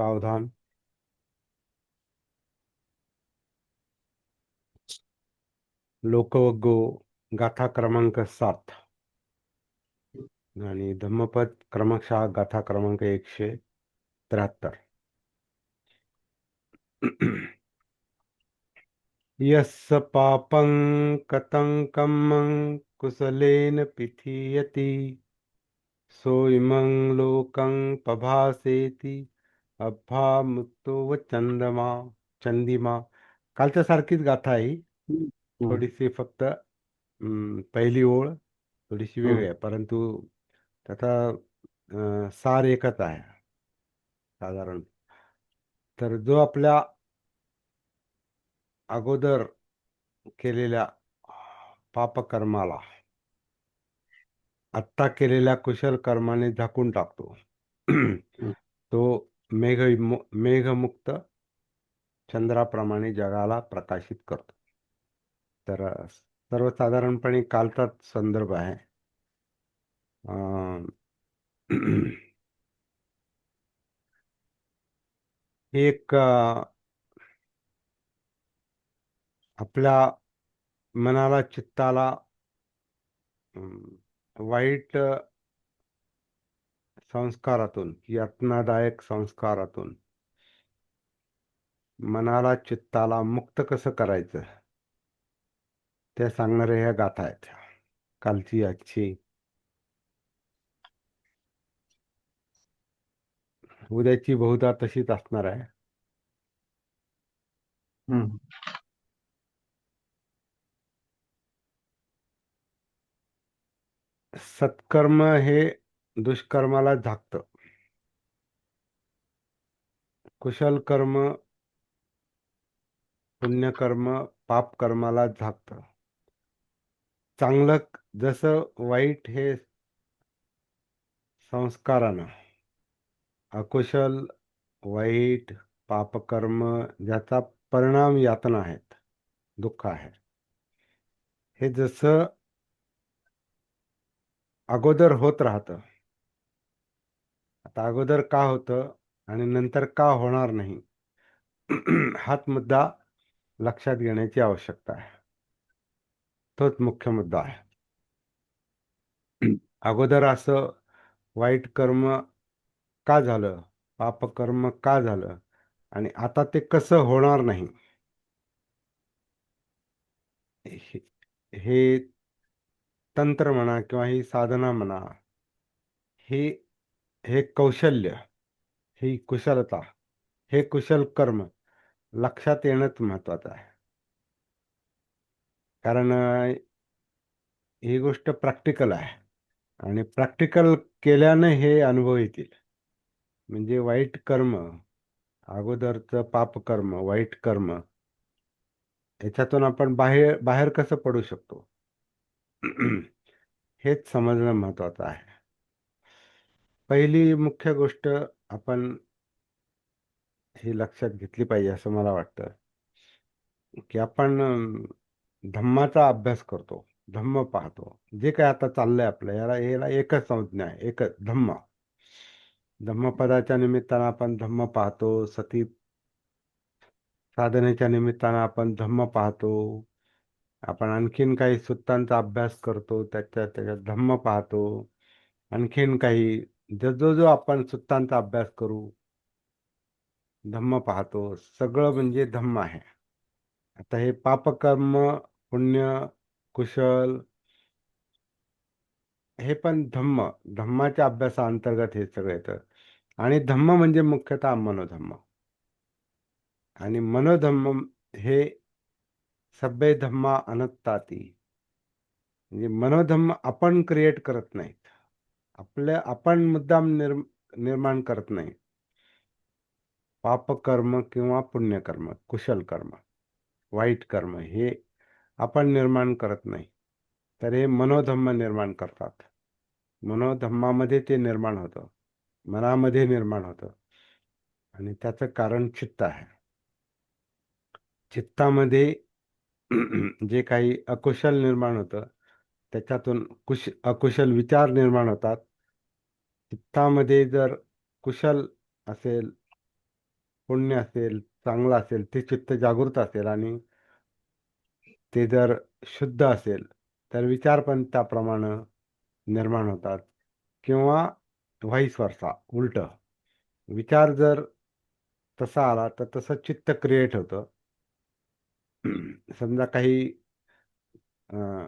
सावधान. लोकवग्गो गाथा क्रमांक 7 आणि धम्मपद क्रमशः गाथा क्रमांक 173. यस्य पापं कतङ्कं कुशलेन पिथीयति सोऽइमं लोकं पभासेति अभामुक्तो व चंदिमा. कालच्या सारखीच गाथा आहे ही. हम्म, हम्म, थोडीशी फक्त पहिली ओळ थोडीशी वेगळी हम्म, आहे, परंतु त्याचा सार एकच आहे साधारण. तर जो आपल्या अगोदर केलेल्या पापकर्माला आत्ता केलेल्या कुशल कर्माने झाकून टाकतो. हम्म, तो मेघमुक्त चंद्राप्रमाणे जगाला प्रकाशित करतो. तर सर्वसाधारणपणे कालचाच संदर्भ आहे. अं, हे एक आपल्या मनाला चित्ताला वाईट संस्कारातून यातनादायक संस्कारातून मनाला चित्ताला मुक्त कसं करायचं ते सांगणाऱ्या ह्या गाथा आहेत. कालची आजची उद्याची बहुधा तशीच असणार आहे. हम्म, सत्कर्म हे दुष्कर्माला झाकतं. कुशल कर्म पुण्यकर्म पापकर्माला झाकतं. चांगलं जसं वाईट हे संस्कारानं अकुशल वाईट पापकर्म ज्याचा परिणाम यातना आहेत, दुःख आहे, हे जसं अगोदर होत राहतं. आता अगोदर का होतं आणि नंतर का होणार नाही हाच मुद्दा लक्षात घेण्याची आवश्यकता आहे. तोच मुख्य मुद्दा आहे. अगोदर असं वाईट कर्म का झालं, पापकर्म का झालं आणि आता ते कसं होणार नाही, हे हे तंत्र म्हणा किंवा ही साधना म्हणा, हे हे कौशल्य, ही कुशलता, हे कुशल कर्म लक्षात येणंच महत्वाचं आहे. कारण ही गोष्ट प्रॅक्टिकल आहे आणि प्रॅक्टिकल केल्याने हे अनुभव येतील. म्हणजे वाईट कर्म, अगोदरचं पापकर्म वाईट कर्म, याच्यातून आपण बाहेर बाहेर कसं पडू शकतो हेच समजणं महत्वाचं आहे. पहिली मुख्य गोष्ट आपण ही लक्षात घेतली पाहिजे असं मला वाटतं, की आपण धम्माचा अभ्यास करतो, धम्म पाहतो. जे काय आता चाललंय आपलं, याला याला एकच संज्ञा आहे, एकच धम्म. धम्मपदाच्या निमित्तानं आपण धम्म पाहतो, सती साधनेच्या निमित्तानं आपण धम्म पाहतो. आपण आणखीन काही सुत्तांचा अभ्यास करतो, त्याच्यात धम्म पाहतो. आणखीन काही जो जो आपण सुत्तांचा अभ्यास करू, धम्म पाहतो. सगळं म्हणजे धम्म आहे. आता हे पापकर्म पुण्य कुशल हे पण धम्माच्या अभ्यासाअंतर्गत हे सगळं येतं. आणि धम्म म्हणजे मुख्यतः मनोधम्म. आणि मनोधम्म हे सभ्य धम्मा अनंताती, म्हणजे मनोधम्म आपण क्रिएट करत नाहीत, आपण मुद्दाम निर्माण करत नाही. पापकर्म किंवा पुण्यकर्म, कुशल कर्म, वाईट कर्म हे आपण निर्माण करत नाही, तर हे मनोधम्म निर्माण करतात. मनोधम्मामध्ये ते निर्माण होतं, मनामध्ये निर्माण होतं आणि त्याचं कारण चित्त आहे. चित्तामध्ये जे काही अकुशल निर्माण होतं त्याच्यातून अकुशल विचार निर्माण होतात. चित्तामध्ये जर कुशल असेल पुण्य असेल, चांगलं असेल, ते चित्त जागृत असेल आणि ते जर शुद्ध असेल तर विचार पण त्याप्रमाणे निर्माण होतात. किंवा व्हाईस वर्सा, उलट विचार जर तसा आला तर तसं चित्त क्रिएट होतं. समजा अं,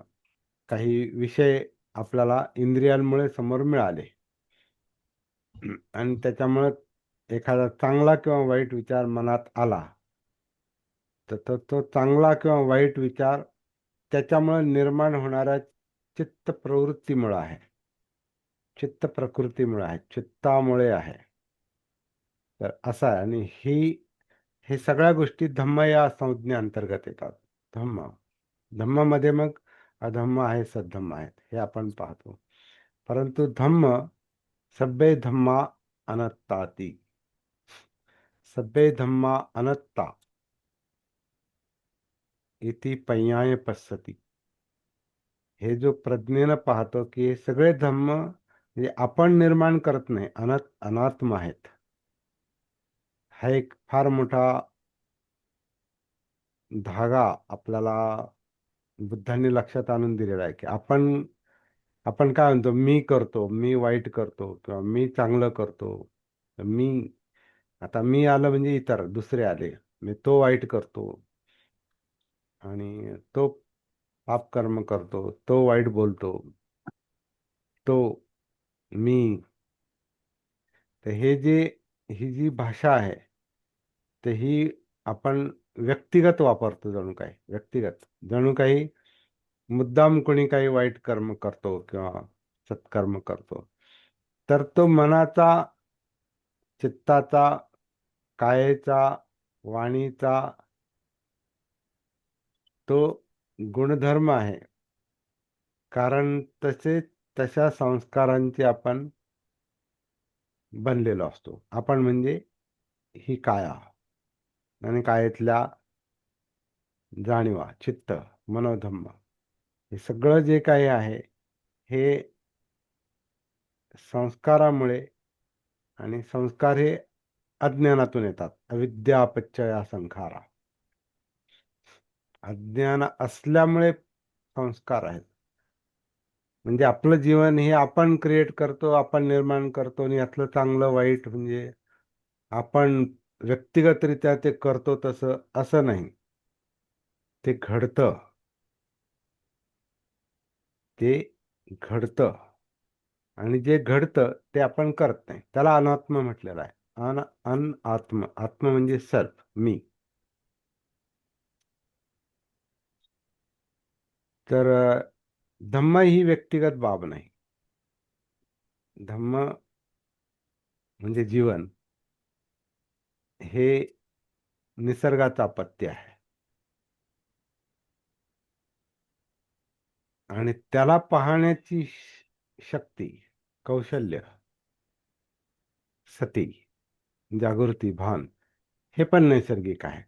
काही विषय आपल्याला इंद्रियांमुळे समोर मिळाले आणि त्याच्यामुळे एखादा चांगला किंवा वाईट विचार मनात आला, तर तो चांगला किंवा वाईट विचार त्याच्यामुळे निर्माण होणाऱ्या चित्त प्रवृत्तीमुळे आहे, चित्त प्रकृतीमुळे आहे, चित्तामुळे आहे. तर असं आहे. आणि हे सगळ्या गोष्टी धम्म या संज्ञे अंतर्गत येतात. धम्म धम्मामध्ये मग अधम्म आहे, सद्धम्म आहेत, हे आपण पाहतो. परंतु धम्म सब्बे धम्मा अनत्ताती, सब्बे धम्मा अनत्ता इति पय्याय पස්සती. हे जो प्रज्ञेनं पाहतो की हे सगळे धम्म म्हणजे आपण निर्माण करत नाही, अनात्म आहेत. हा एक फार मोठा धागा आपल्याला बुद्धांनी लक्षात आणून दिलेला आहे की आपण आपण काय म्हणतो, मी करतो, मी वाईट करतो किंवा मी चांगलं करतो. मी आता मी आलं म्हणजे इतर दुसरे आले, मी तो वाईट करतो आणि तो पाप कर्म करतो, तो वाईट बोलतो, तो मी. तर ही जी भाषा आहे, तर ही आपण व्यक्तिगत वापरतो. जणू काही मुद्दाम कोणी काही वाईट कर्म करतो किंवा सत्कर्म करतो, तर तो मनाचा, चित्ताचा, कायेचा, वाणीचा तो गुणधर्म आहे. कारण तशा संस्कारांचे आपण बनलेलो असतो. आपण म्हणजे ही काया आणि कायेतल्या जाणीवा, चित्त, मनोधम्म, हे सगळं जे काही आहे हे संस्कारामुळे. आणि संस्कार हे अज्ञानातून येतात. अविद्यापच्चया संखारा, अज्ञान असल्यामुळे संस्कार आहेत. म्हणजे आपलं जीवन हे आपण क्रिएट करतो, आपण निर्माण करतो आणि यातलं चांगलं वाईट म्हणजे आपण व्यक्तिगतरित्या ते करतो तसं असं नाही. ते घडतं, ते घडतं. आणि जे घडतं ते आपण करत नाही, त्याला अनात्म म्हटलेलं आहे. अनात्म, आत्म म्हणजे सेल्फ, मी. तर धम्म ही व्यक्तिगत बाब नाही. धम्म म्हणजे जीवन हे निसर्गाचं अपत्य आहे. आणि त्याला पाहण्याची शक्ती, कौशल्य, सती, जागृती, भान, हे पण नैसर्गिक आहे.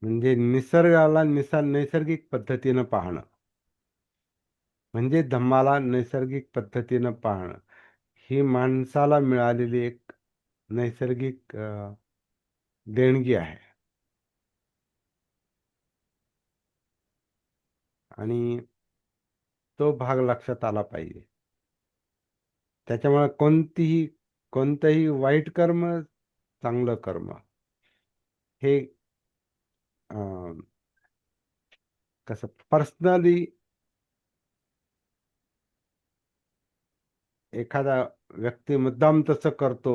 म्हणजे निसर्गाला नैसर्गिक पद्धतीनं पाहणं म्हणजे धम्माला नैसर्गिक पद्धतीनं पाहणं, ही माणसाला मिळालेली एक नैसर्गिक देणगी आहे. आणि तो भाग लक्षात आला पाहिजे. त्याच्यामुळे कोणतंही वाईट कर्म, चांगलं कर्म, हे अं, कसं पर्सनली एखादा व्यक्ती मुद्दाम तसं करतो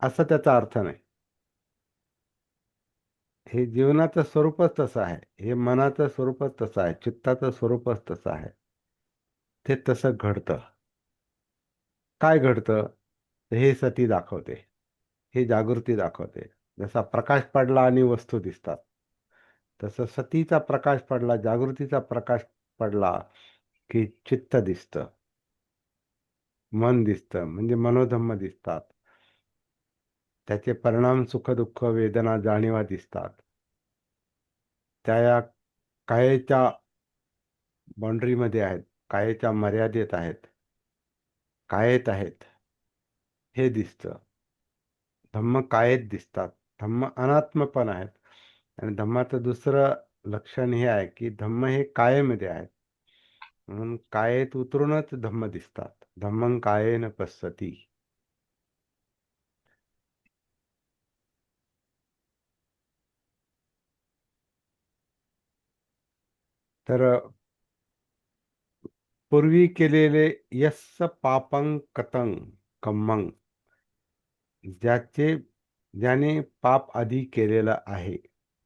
असं त्याचा अर्थ नाही. हे जीवनाचं स्वरूपच तसं आहे, हे मनाचं स्वरूपच तसं आहे, चित्ताचं स्वरूपच तसं आहे. ते तसं घडतं. काय घडतं? तर हे सती दाखवते, हे जागृती दाखवते. जसा प्रकाश पडला आणि वस्तू दिसतात, तसं सतीचा प्रकाश पडला, जागृतीचा प्रकाश पडला की चित्त दिसतं, मन दिसतं, म्हणजे मनोधम्म दिसतात. त्याचे परिणाम, सुख दुःख वेदना जाणीवा दिसतात. त्या या कायेच्या बाउंड्रीमध्ये आहेत, कायेच्या मर्यादेत आहेत, कायेत आहेत, हे दिसतं. धम्म कायेत दिसतात. धम्म अनात्म पण आहेत. आणि धम्माचं दुसरं लक्षण हे आहे की धम्म हे कायेमध्ये आहेत. म्हणून कायेत उतरूनच धम्म दिसतात. धम्मं कायेन पश्यति. तर पूर्वी केलेले यस्स पापं कतं कम्मं, ज्याने पाप आधी केलेलं आहे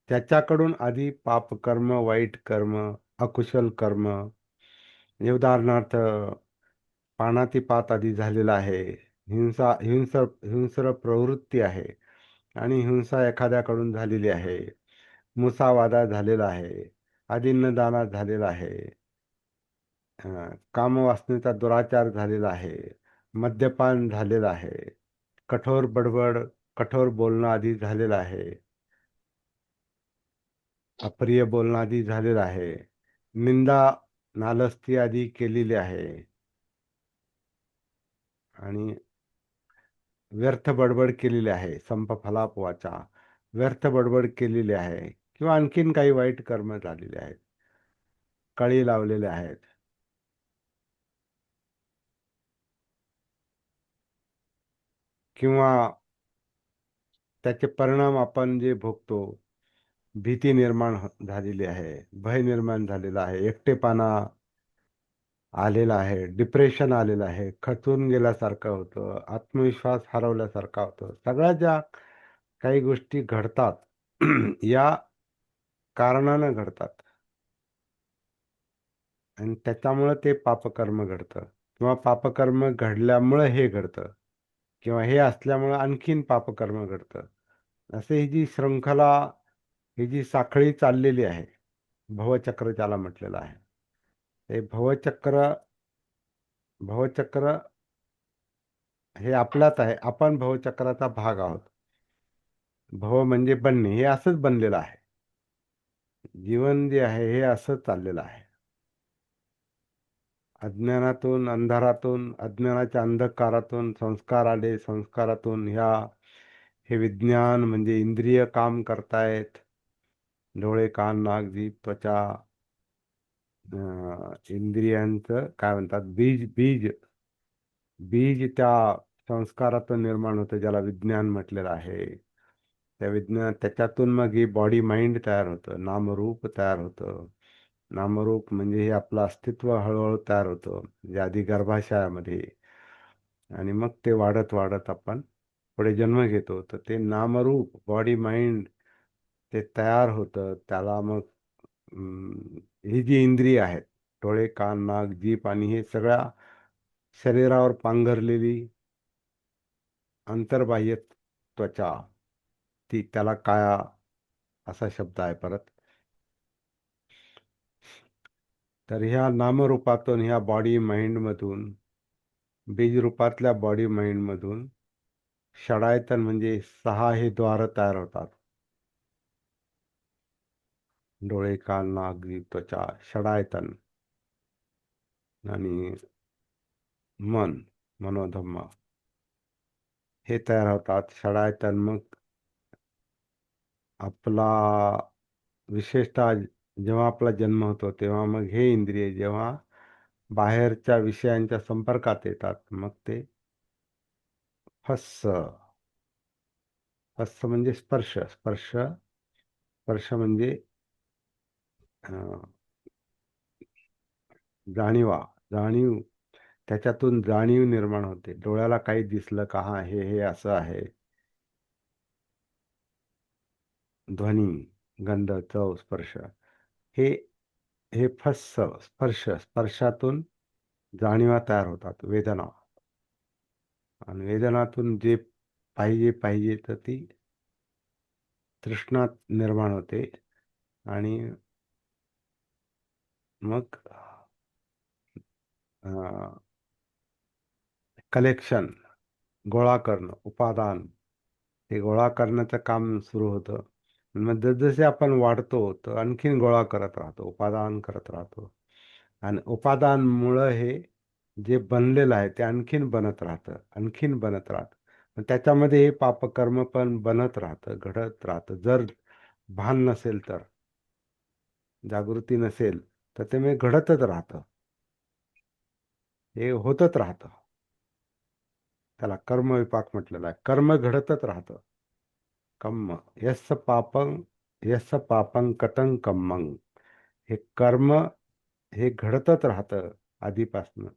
त्याच्याकडून आधी पाप कर्म, वाईट कर्म, अकुशल कर्म, म्हणजे उदाहरणार्थ पानातिपात आधी झालेला आहे, हिंस्र प्रवृत्ती आहे आणि हिंसा एखाद्याकडून झालेली आहे, मुसावादा झालेला आहे, आदिन्नदाना झालेला आहे, कामवासनेचा दुराचार झालेला आहे, मद्यपान झालेलं आहे, कठोर बडबड, कठोर बोलणं आधी झालेलं आहे, अप्रिय बोलणं आधी झालेलं आहे, निंदा नालस्ती आधी केलेली आहे, आणि व्यर्थ बडबड केलेली आहे, संप फलाप वाचा, व्यर्थ बडबड केलेली आहे, किंवा आणखीन काही वाईट कर्म झालेले आहेत, कळी लावलेले आहेत. किंवा त्याचे परिणाम आपण जे भोगतो, भीती निर्माण झालेली आहे, भय निर्माण झालेला आहे, एकटेपणा आलेला आहे, डिप्रेशन आलेलं आहे, खचून गेल्यासारखं होतं, आत्मविश्वास हरवल्यासारखा होतं. सगळ्या ज्या काही गोष्टी घडतात या कारणानं घडतात, आणि त्याच्यामुळं ते पापकर्म घडतं, किंवा पापकर्म घडल्यामुळं हे घडतं, किंवा हे असल्यामुळं आणखीन पापकर्म घडतं. असे ही जी शृंखला, ही जी साखळी चाललेली आहे, भवचक्र ज्याला म्हटलेलं आहे, हे भवचक्र, भवचक्र हे आपल्यात आहे. आपण भवचक्राचा भाग आहोत. भव म्हणजे बनणे, हे असंच बनलेलं आहे. जीवन जे आहे हे असंच चाललेलं आहे. अज्ञानातून, अंधारातून, अज्ञानाच्या अंधकारातून संस्कार आले, संस्कारातून हे विज्ञान म्हणजे इंद्रिय काम करतायत. डोळे, कान, नाक, जीभ, त्वचा, इंद्रियांचं काय म्हणतात, बीज बीज बीज त्या संस्कारातून निर्माण होतं, ज्याला विज्ञान म्हटलेलं आहे. त्या विज्ञान, त्याच्यातून मग ही बॉडी माइंड तयार होतं, नामरूप तयार होतं. नामरूप म्हणजे हे आपलं अस्तित्व हळूहळू तयार होतं, म्हणजे आधी गर्भाशयामध्ये, आणि मग ते वाढत वाढत आपण पुढे जन्म घेतो. तर ते नामरूप बॉडी माइंड ते तयार होतं. त्याला मग ही जी इंद्रिय आहेत, डोळे, कान, नाक, जीभ, आणि हे सगळ्या शरीरावर पांघरलेली अंतर्बाह्य त्वचा, ती त्याला काया असा शब्द आहे परत. तर ह्या नामरूपातून, ह्या बॉडी माइंडमधून, बीज रूपातल्या बॉडी माइंडमधून षडायतन म्हणजे 6 हे द्वार तयार होतात. डोळे, कान, नाक, जीभ, त्वचा, षडायतन, आणि मन, मनोधम्म, हे तयार होतात. षडायतन मग आपला, विशेषतः जेव्हा आपला जन्म होतो तेव्हा मग हे इंद्रिय जेव्हा बाहेरच्या विषयांच्या संपर्कात येतात, मग ते फस्स, फस्स म्हणजे स्पर्श, स्पर्श, स्पर्श म्हणजे अं, जाणीव, त्याच्यातून जाणीव निर्माण होते. डोळ्याला काही दिसलं का, हा हे हे असं आहे. ध्वनी, गंध, चव, स्पर्श, हे हे फस्स, स्पर्श, स्पर्शातून जाणीवा तयार होतात. वेदना, आणि वेदनातून जे पाहिजे पाहिजे तर ती तृष्णा निर्माण होते, आणि मग कलेक्शन, गोळा करणं, उपादान, हे गोळा करण्याचं काम सुरू होतं. मग जसजसे आपण वाढतो तर आणखीन गोळा करत राहतो, उपादान करत राहतो, आणि उपादानमुळं हे जे बनलेलं आहे ते आणखीन बनत राहतं, आणखीन बनत राहतं. पण त्याच्यामध्ये हे पापकर्म पण बनत राहतं, घडत राहतं. जर भान नसेल तर, जागृती नसेल तर ते मी घडतच राहतं, हे होतच राहतं. त्याला कर्मविपाक म्हटलेला आहे. कर्म घडतच राहतं. कर्म यस्य पापं यस्य पापं कटं कम्मं. हे कर्म हे घडतच राहतं आधीपासनं.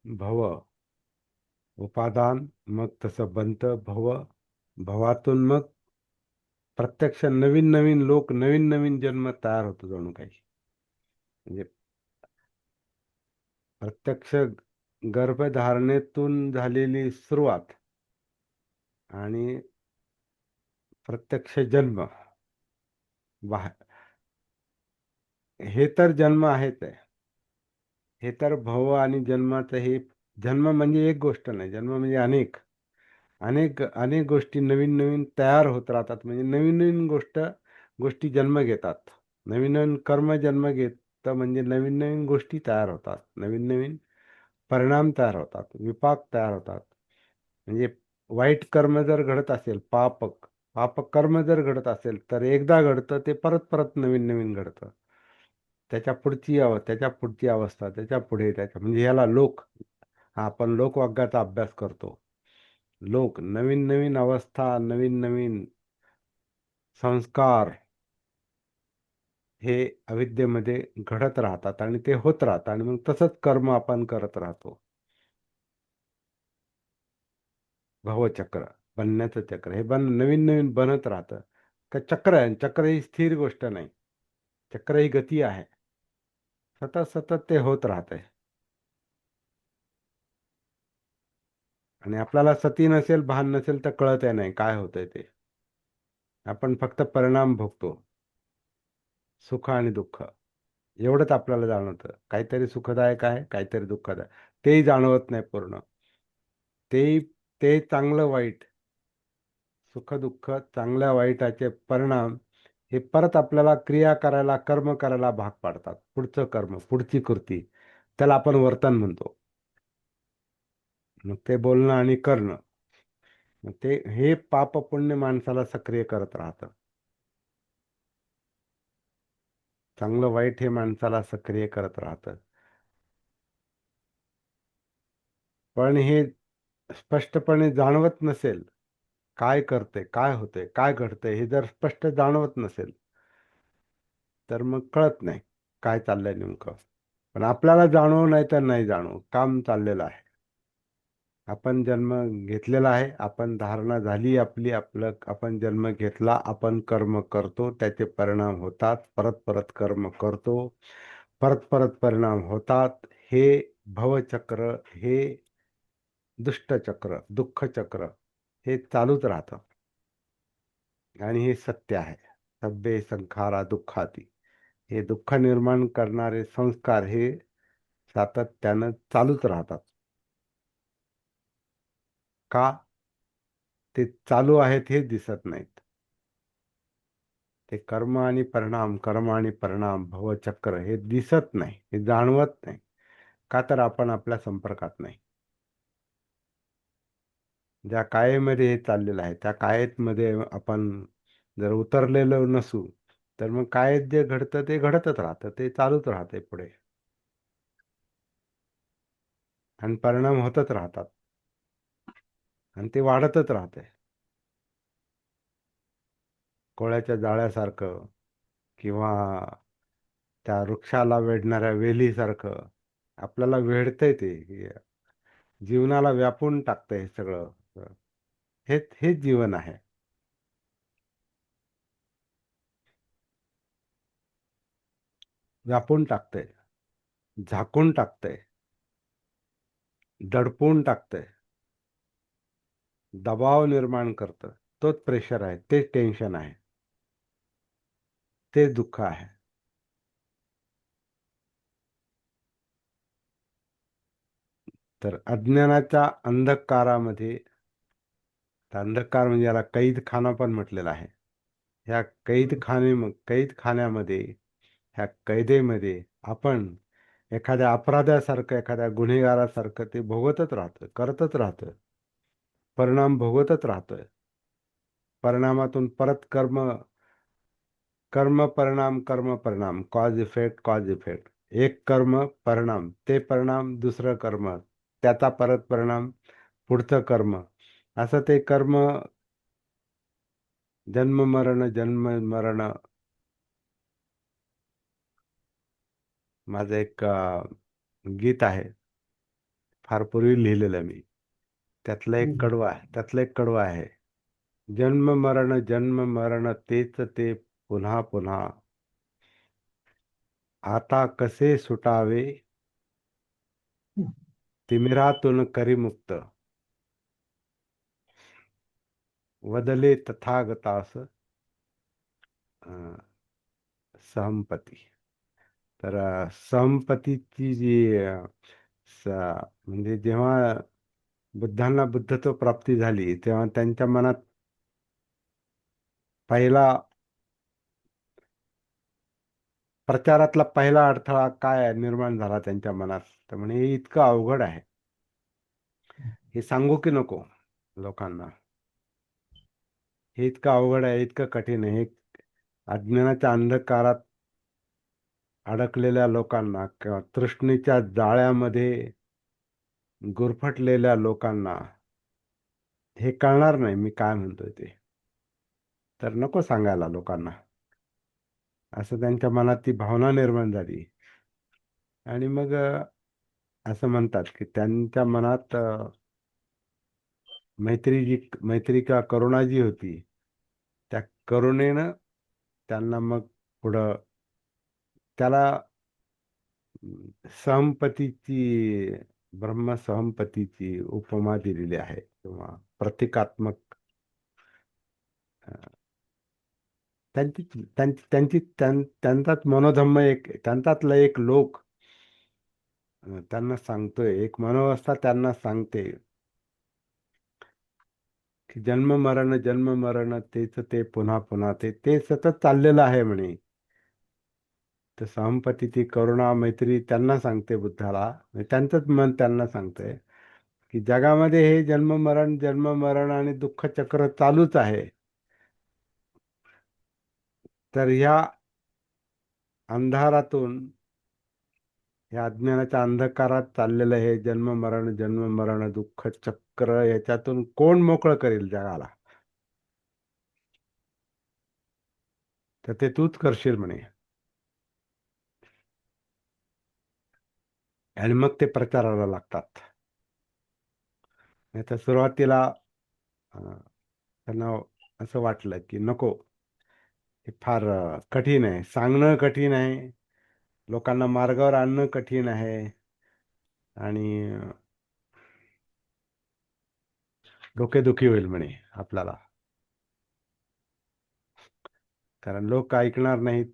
भव उपादान, मग तसं बनतं भव. भवातून मग प्रत्यक्ष नवीन नवीन लोक, नवीन नवीन जन्म तयार होतो जणू काही. म्हणजे प्रत्यक्ष गर्भधारणेतून झालेली सुरुवात आणि प्रत्यक्ष जन्म, वाह, हे तर जन्म आहेच आहे. हे तर भव आणि जन्माचं हे, जन्म म्हणजे एक गोष्ट नाही, जन्म म्हणजे अनेक अनेक अनेक गोष्टी नवीन नवीन तयार होत राहतात. म्हणजे नवीन नवीन गोष्टी जन्म घेतात. नवीन नवीन कर्म जन्म घेत म्हणजे नवीन नवीन गोष्टी तयार होतात, नवीन नवीन परिणाम तयार होतात, विपाक तयार होतात. म्हणजे वाईट कर्म जर घडत असेल, पाप कर्म जर घडत असेल तर एकदा घडतं ते परत परत नवीन नवीन घडतं. त्याच्या पुढची अवस्था, त्याच्या पुढे त्याच्या, म्हणजे याला लोक, हा आपण लोकवाग्याचा अभ्यास करतो. लोक, नवीन नवीन अवस्था, नवीन नवीन संस्कार हे अविद्येमध्ये घडत राहतात आणि ते होत राहतात आणि मग तसंच कर्म आपण करत राहतो. भवचक्र, बनण्याचं चक्र, हे नवीन नवीन बनत राहतं. का चक्र आहे, चक्र ही स्थिर गोष्ट नाही, चक्र ही गती आहे. सतत सतत ते होत राहतंय. आणि आपल्याला सती नसेल, भान नसेल तर कळतही नाही काय होतंय ते. आपण फक्त परिणाम भोगतो, सुख आणि दुःख एवढंच आपल्याला जाणवतं. काहीतरी सुखदायक आहे, काहीतरी दुःखदायक, तेही जाणवत नाही पूर्ण. ते ते चांगलं वाईट, सुख दुःख, चांगल्या वाईटाचे परिणाम हे परत आपल्याला क्रिया करायला, कर्म करायला भाग पाडतात. पुढचं कर्म, पुढची कृती, त्याला आपण वर्तन म्हणतो. मग ते बोलणं आणि करणं, मग ते हे पाप पुण्य माणसाला सक्रिय करत राहतं. चांगलं वाईट हे माणसाला सक्रिय करत राहतं. पण हे स्पष्टपणे जाणवत नसेल, काय करते, काय होते, काय घडते, हे जर स्पष्ट जाणवत नसेल तर मग कळत नाही काय चाललंय नेमकं. पण आपल्याला जाणव नाही तर नाही जाणव, काम चाललेलं आहे. आपण जन्म घेतलेला आहे, आपण धारणा झाली आपली, आपण जन्म घेतला, आपण कर्म करतो, त्याचे परिणाम होतात, परत परत कर्म करतो, परत परत परिणाम होतात. हे भवचक्र, हे दुष्टचक्र, दुःखचक्र हे चालूच राहतं. आणि हे सत्य आहे. सभ्ये संखारा दुःखाती. हे दुःख निर्माण करणारे संस्कार हे सातत्यानं चालूच राहतात. का ते चालू आहेत हे दिसत नाहीत. ते कर्म आणि परिणाम, कर्म आणि परिणाम, भवचक्र हे दिसत नाही, हे जाणवत नाही. का तर आपण आपल्या संपर्कात नाही. ज्या कायेमध्ये हे चाललेलं आहे त्या कायेमध्ये आपण जर उतरलेलो नसू तर मग कायेत जे घडतं ते घडतच राहतं, ते चालूच राहते पुढे आणि परिणाम होतच राहतात आणि ते वाढतच राहते. कोळ्याच्या जाळ्यासारखं किंवा त्या वृक्षाला वेढणाऱ्या वेलीसारखं आपल्याला वेढतंय ते, जीवनाला व्यापून टाकतंय सगळं. हेच जीवन आहे. व्यापून टाकतंय, झाकून टाकतंय, दडपून टाकतंय, दबाव निर्माण करतं. तोच प्रेशर आहे, तेच टेन्शन आहे, तेच दुःख आहे. तर अज्ञानाच्या अंधकारामध्ये, अंधकार म्हणजे याला कैदखाना पण म्हटलेला आहे. ह्या कैदखान्यामध्ये, ह्या कैदेमध्ये आपण एखाद्या अपराध्यासारखं, एखाद्या गुन्हेगारासारखं ते भोगतच राहतं, करतच राहतं, परिणाम भोगतच राहतं. परिणामातून परत कर्म, कर्म परिणाम, कर्म परिणाम, कॉज इफेक्ट, कॉज इफेक्ट. एक कर्म, परिणाम, ते परिणाम, दुसरं कर्म, त्याचा परत परिणाम, पुढचं कर्म. असं ते कर्म, जन्म मरण, जन्म मरण. माझं एक गीत आहे, फार पूर्वी लिहिलेलं मी. त्यातलं एक कडवं आहे. जन्म मरण तेच ते, पुन्हा पुन्हा. आता कसे सुटावे, तिमिरातून करी मुक्त. वदले तथागतास अं, सहमपती. तर सहमपतीची जी म्हणजे जेव्हा बुद्धांना बुद्धत्व प्राप्ती झाली, तेव्हा त्यांच्या मनात पहिला, प्रचारातला पहिला अडथळा काय निर्माण झाला त्यांच्या मनात. तर म्हणे हे इतकं अवघड आहे, हे सांगू की नको लोकांना. हे इतकं अवघड आहे, इतकं कठीण आहे. हे अज्ञानाच्या अंधकारात अडकलेल्या लोकांना किंवा तृष्णेच्या जाळ्यामध्ये गुरफटलेल्या लोकांना हे कळणार नाही मी काय म्हणतोय ते. तर नको सांगायला लोकांना, असं त्यांच्या मनात ती भावना निर्माण झाली. आणि मग असं म्हणतात की त्यांच्या मनात मैत्री का करुणा जी होती, त्या करुणेनं त्यांना मग पुढं त्याला सहमपतीची, ब्रह्म सहमपतीची उपमा दिलेली आहे, किंवा प्रतिकात्मक त्यांची त्यांची त्यांची त्यांचाच मनोधम्म, एक त्यांच्यातला एक लोक त्यांना सांगतोय, एक मनोवस्था त्यांना सांगते की जन्म मरण तेच ते, पुन्हा पुन्हा ते ते सतत चाललेलं आहे म्हणे. तर सहमपतीची करुणा मैत्री त्यांना सांगते बुद्धाला, म्हणजे त्यांचंच मन त्यांना सांगतंय की जगामध्ये हे जन्म मरण आणि दुःख चक्र चालूच आहे. तर ह्या अंधारातून, या अज्ञानाच्या अंधकारात चाललेलं हे जन्म मरण दुःख चक्र, याच्यातून कोण मोकळं करेल जगाला. तर ते तूच करशील म्हणे. आणि मग ते प्रचाराला लागतात. नाही तर सुरुवातीला त्यांना असं वाटलं की नको, हे फार कठीण आहे, सांगणं कठीण आहे, लोकांना मार्गावर आणणं कठीण आहे. आणि डोकेदुखी होईल म्हणे आपल्याला, कारण लोक ऐकणार नाहीत,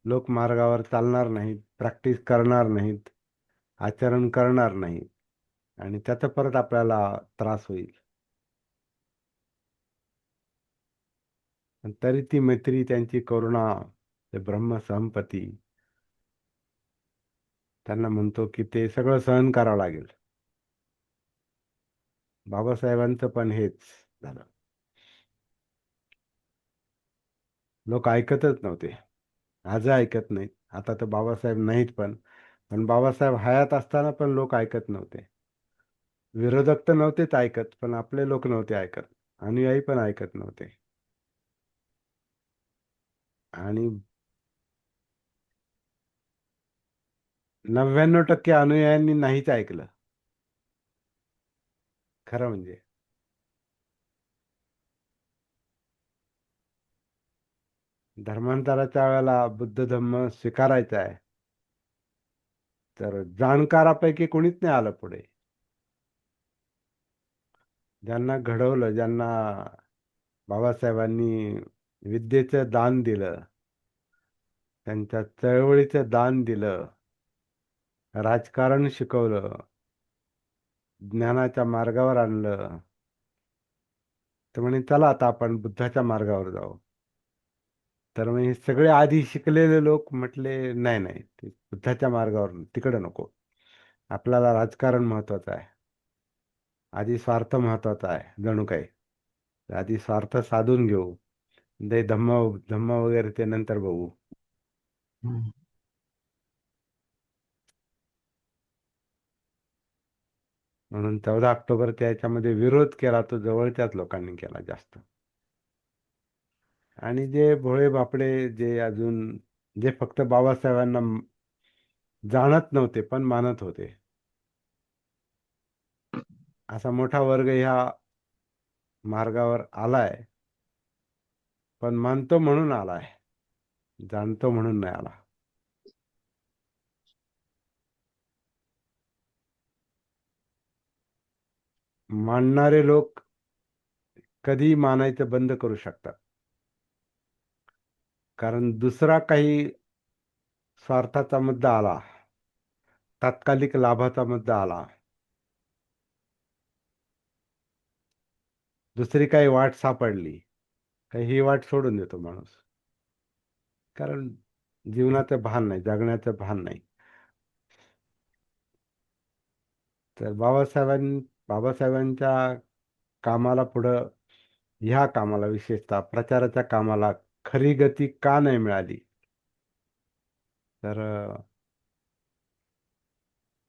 लोक मार्गावर चालणार नाहीत, प्रॅक्टिस करणार नाहीत, आचरण करणार नाहीत, आणि त्याचा परत आपल्याला त्रास होईल. पण तरी ती मैत्री, त्यांची करुणा, ते ब्रह्म संपती त्यांना म्हणतो की ते सगळं सहन करावं लागेल. बाबासाहेबांचं पण हेच झालं. लोक ऐकतच नव्हते, आजही ऐकत नाहीत. आता तर बाबासाहेब नाहीत, पण पण बाबासाहेब हयात असताना पण लोक ऐकत नव्हते. विरोधक तर नव्हतेच ऐकत, पण आपले लोक नव्हते ऐकत, अनुयायी पण ऐकत नव्हते. आणि 99% अनुयायांनी नाहीच ऐकलं, खरं म्हणजे. धर्मांतराच्या वेळेला बुद्ध धम्म स्वीकारायचा आहे, तर जाणकारापैकी कोणीच नाही आलं पुढे. ज्यांना घडवलं, ज्यांना बाबासाहेबांनी विद्येचं दान दिलं, त्यांच्या चळवळीचं दान दिलं, राजकारण शिकवलं, ज्ञानाच्या मार्गावर आणलं, तर म्हणे चला आता आपण बुद्धाच्या मार्गावर जाऊ. तर मग हे सगळे आधी शिकलेले लोक म्हटले नाही नाही, ते बुद्धाच्या मार्गावर तिकडे नको. आपल्याला राजकारण महत्वाचं आहे, आधी स्वार्थ महत्वाचा आहे जणू काही. आधी स्वार्थ साधून घेऊ, ते धम्म धम्म वगैरे ते नंतर बघू. हम्म. म्हणून 14 ऑक्टोबर याच्यामध्ये विरोध केला तो जवळच्याच लोकांनी केला जास्त. आणि जे भोळे बापडे, जे अजून, जे फक्त बाबासाहेबांना जाणत नव्हते पण मानत होते, असा मोठा वर्ग ह्या मार्गावर आलाय. पण मानतो म्हणून आलाय, जाणतो म्हणून नाही आला. मानणारे लोक कधी मानायचं बंद करू शकतात, कारण दुसरा काही स्वार्थाचा मुद्दा आला, तात्कालिक लाभाचा मुद्दा आला, दुसरी काही वाट सापडली, काही ही वाट सोडून देतो माणूस. कारण जीवनाचं भान नाही, जगण्याचं भान नाही. तर बाबासाहेबांच्या कामाला पुढं, ह्या कामाला विशेषतः प्रचाराच्या कामाला खरी गती का नाही मिळाली? तर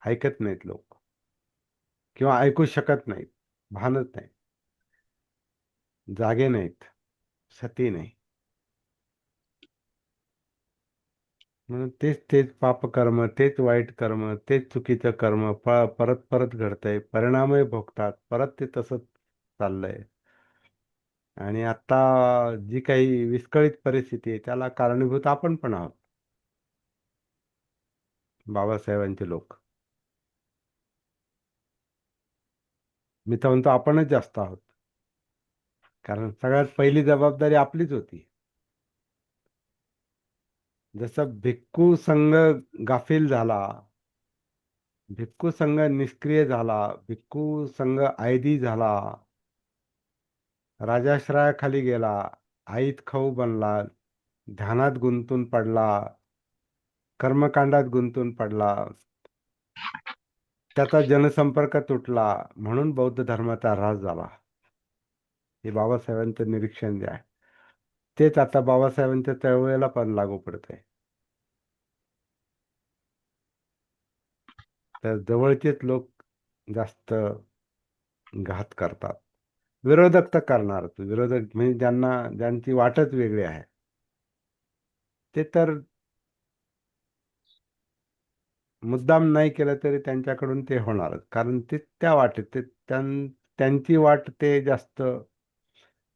ऐकत नाहीत लोक, किंवा ऐकू शकत नाहीत, भानच नाही, जागे नाहीत, सती नाही. म्हणून तेच तेच पापकर्म, तेच वाईट कर्म, तेच चुकीचं कर्म परत परत घडतंय, परिणामही भोगतात, परत ते तसंच चाललंय. आणि आता जी काही विस्कळीत परिस्थिती आहे त्याला कारणीभूत आपण पण आहोत, बाबासाहेबांचे लोक. मी तर म्हणतो आपणच जास्त आहोत, कारण सगळ्यात पहिली जबाबदारी आपलीच होती. जसं भिक्खू संघ गाफील झाला, भिक्खू संघ निष्क्रिय झाला, भिक्खू संघ आयदी झाला, राजाश्रयाखाली गेला, आईत खाऊ बनला, ध्यानात गुंतून पडला, कर्मकांडात गुंतून पडला, त्याचा जनसंपर्क तुटला, म्हणून बौद्ध धर्माचा ऱ्हास झाला. हे बाबासाहेबांचं निरीक्षण जे आहे, तेच आता बाबासाहेबांच्या चळवळीला पण लागू पडत आहे. तर जवळचेच लोक जास्त घात करतात. विरोधक तर करणार, विरोधक म्हणजे ज्यांची वाटच वेगळी आहे, ते तर मुद्दाम नाही केलं तरी त्यांच्याकडून ते होणारच, कारण ते त्या वाटेत त्यांची वाट ते जास्त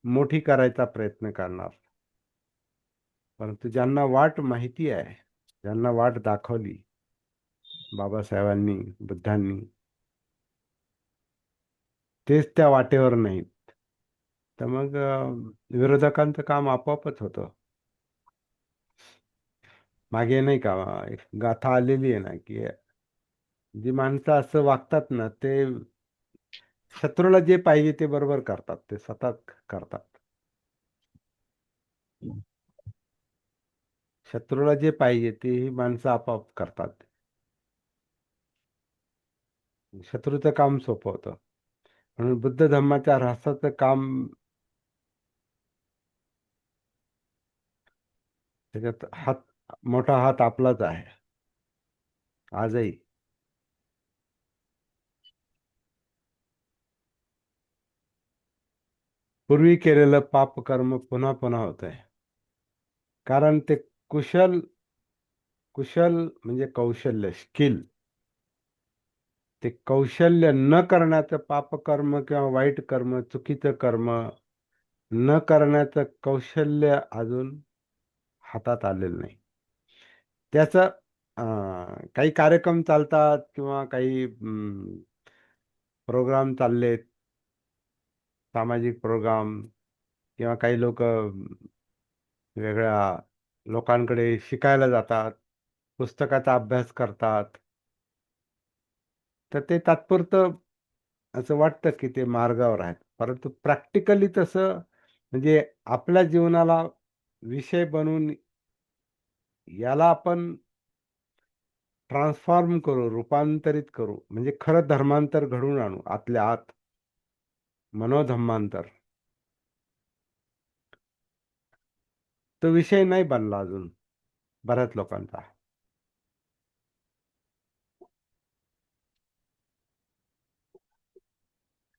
मोठी करायचा प्रयत्न करणार. परंतु ज्यांना वाट माहिती आहे, ज्यांना वाट दाखवली बाबासाहेबांनी, बुद्धांनी, तेच त्या वाटेवर नाहीत, तर मग विरोधकांचं काम आपोआपच होतं. मागे नाही का एक गाथा आलेली आहे ना, की जी माणसं असं वागतात ना, ते शत्रूला जे पाहिजे ते बरोबर करतात, ते स्वतः करतात. शत्रूला जे पाहिजे ते ही माणसं आपोआप करतात. शत्रूचं काम सोपं होतं. म्हणून बुद्ध धम्माच्या ऱ्हासाचं काम, त्याच्यात मोठा हात आपलाच आहे आजही. पूर्वी केलेलं पाप कर्म पुन्हा पुन्हा होत आहे, कारण ते कुशल कुशल म्हणजे कौशल्य, स्किल, ते कौशल्य न करण्याचं पापकर्म किंवा वाईट कर्म, चुकीचं कर्म न करण्याचं कौशल्य अजून हातात आलेलं नाही. त्याचं काही कार्यक्रम चालतात, किंवा काही प्रोग्राम चाललेत, सामाजिक प्रोग्राम, किंवा काही लोक वेगळ्या लोकांकडे शिकायला जातात, पुस्तकाचा अभ्यास करतात, तर ते तात्पुरतं असं वाटतं की ते मार्गावर आहेत, परंतु प्रॅक्टिकली तसं म्हणजे आपल्या जीवनाला विषय बनवून याला आपण ट्रान्सफॉर्म करू, रूपांतरित करू, म्हणजे खरं धर्मांतर घडवून आणू आतल्या आत, मनोधम्मांतर. तो विषय नाही बनला अजून बऱ्याच लोकांचा.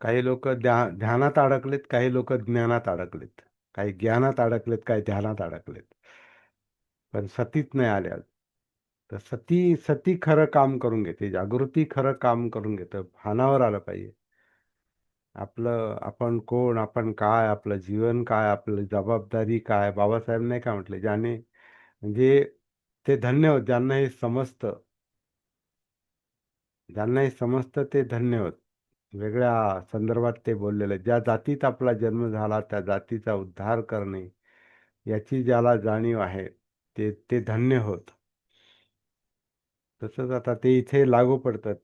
काही लोक ध्यानात अडकलेत, काही लोक ज्ञानात अडकलेत, काही ज्ञानात अडकलेत, काही ध्यानात अडकलेत, पण सतीच नाही आल्या. तर सती सती खरं काम करून घेते, जागृती खरं काम करून घेतं. भानावर आलं पाहिजे आपलं, आपण कोण, आपण काय, आपलं जीवन काय, आपलं जबाबदारी काय. बाबासाहेब नाही का म्हटले, ज्याने म्हणजे ते धन्य होत ज्यांना हे समजतं. ज्यांना हे समजतं ते धन्य होत. वेगळ्या संदर्भात ते बोललेलं आहे. ज्या जातीत आपला जन्म झाला त्या जातीचा उद्धार करणे याची ज्याला जाणीव आहे ते ते धन्य होत. तसंच आता ते इथे लागू पडतात.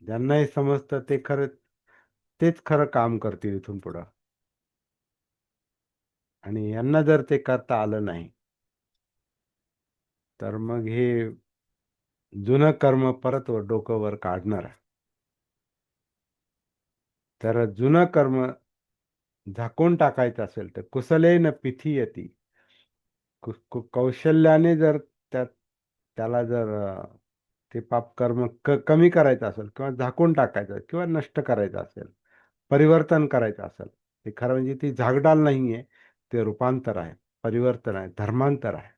ज्यांना हे समजतं ते खरं, तेच खरं काम करतील इथून पुढं. आणि यांना जर ते करता आलं नाही तर मग हे जुनं कर्म परत डोकं वर काढणार. तर जुनं कर्म झाकून टाकायचं असेल तर कुशलेन पिथीयती, कौशल्याने जर त्याला जर ते पाप कर्म कमी करायचं असेल किंवा झाकून टाकायचं किंवा नष्ट करायचं असेल, परिवर्तन करायचं असेल, ते खरं म्हणजे ती झागडाल नाहीये, ते रूपांतर आहे, परिवर्तन आहे, धर्मांतर आहे.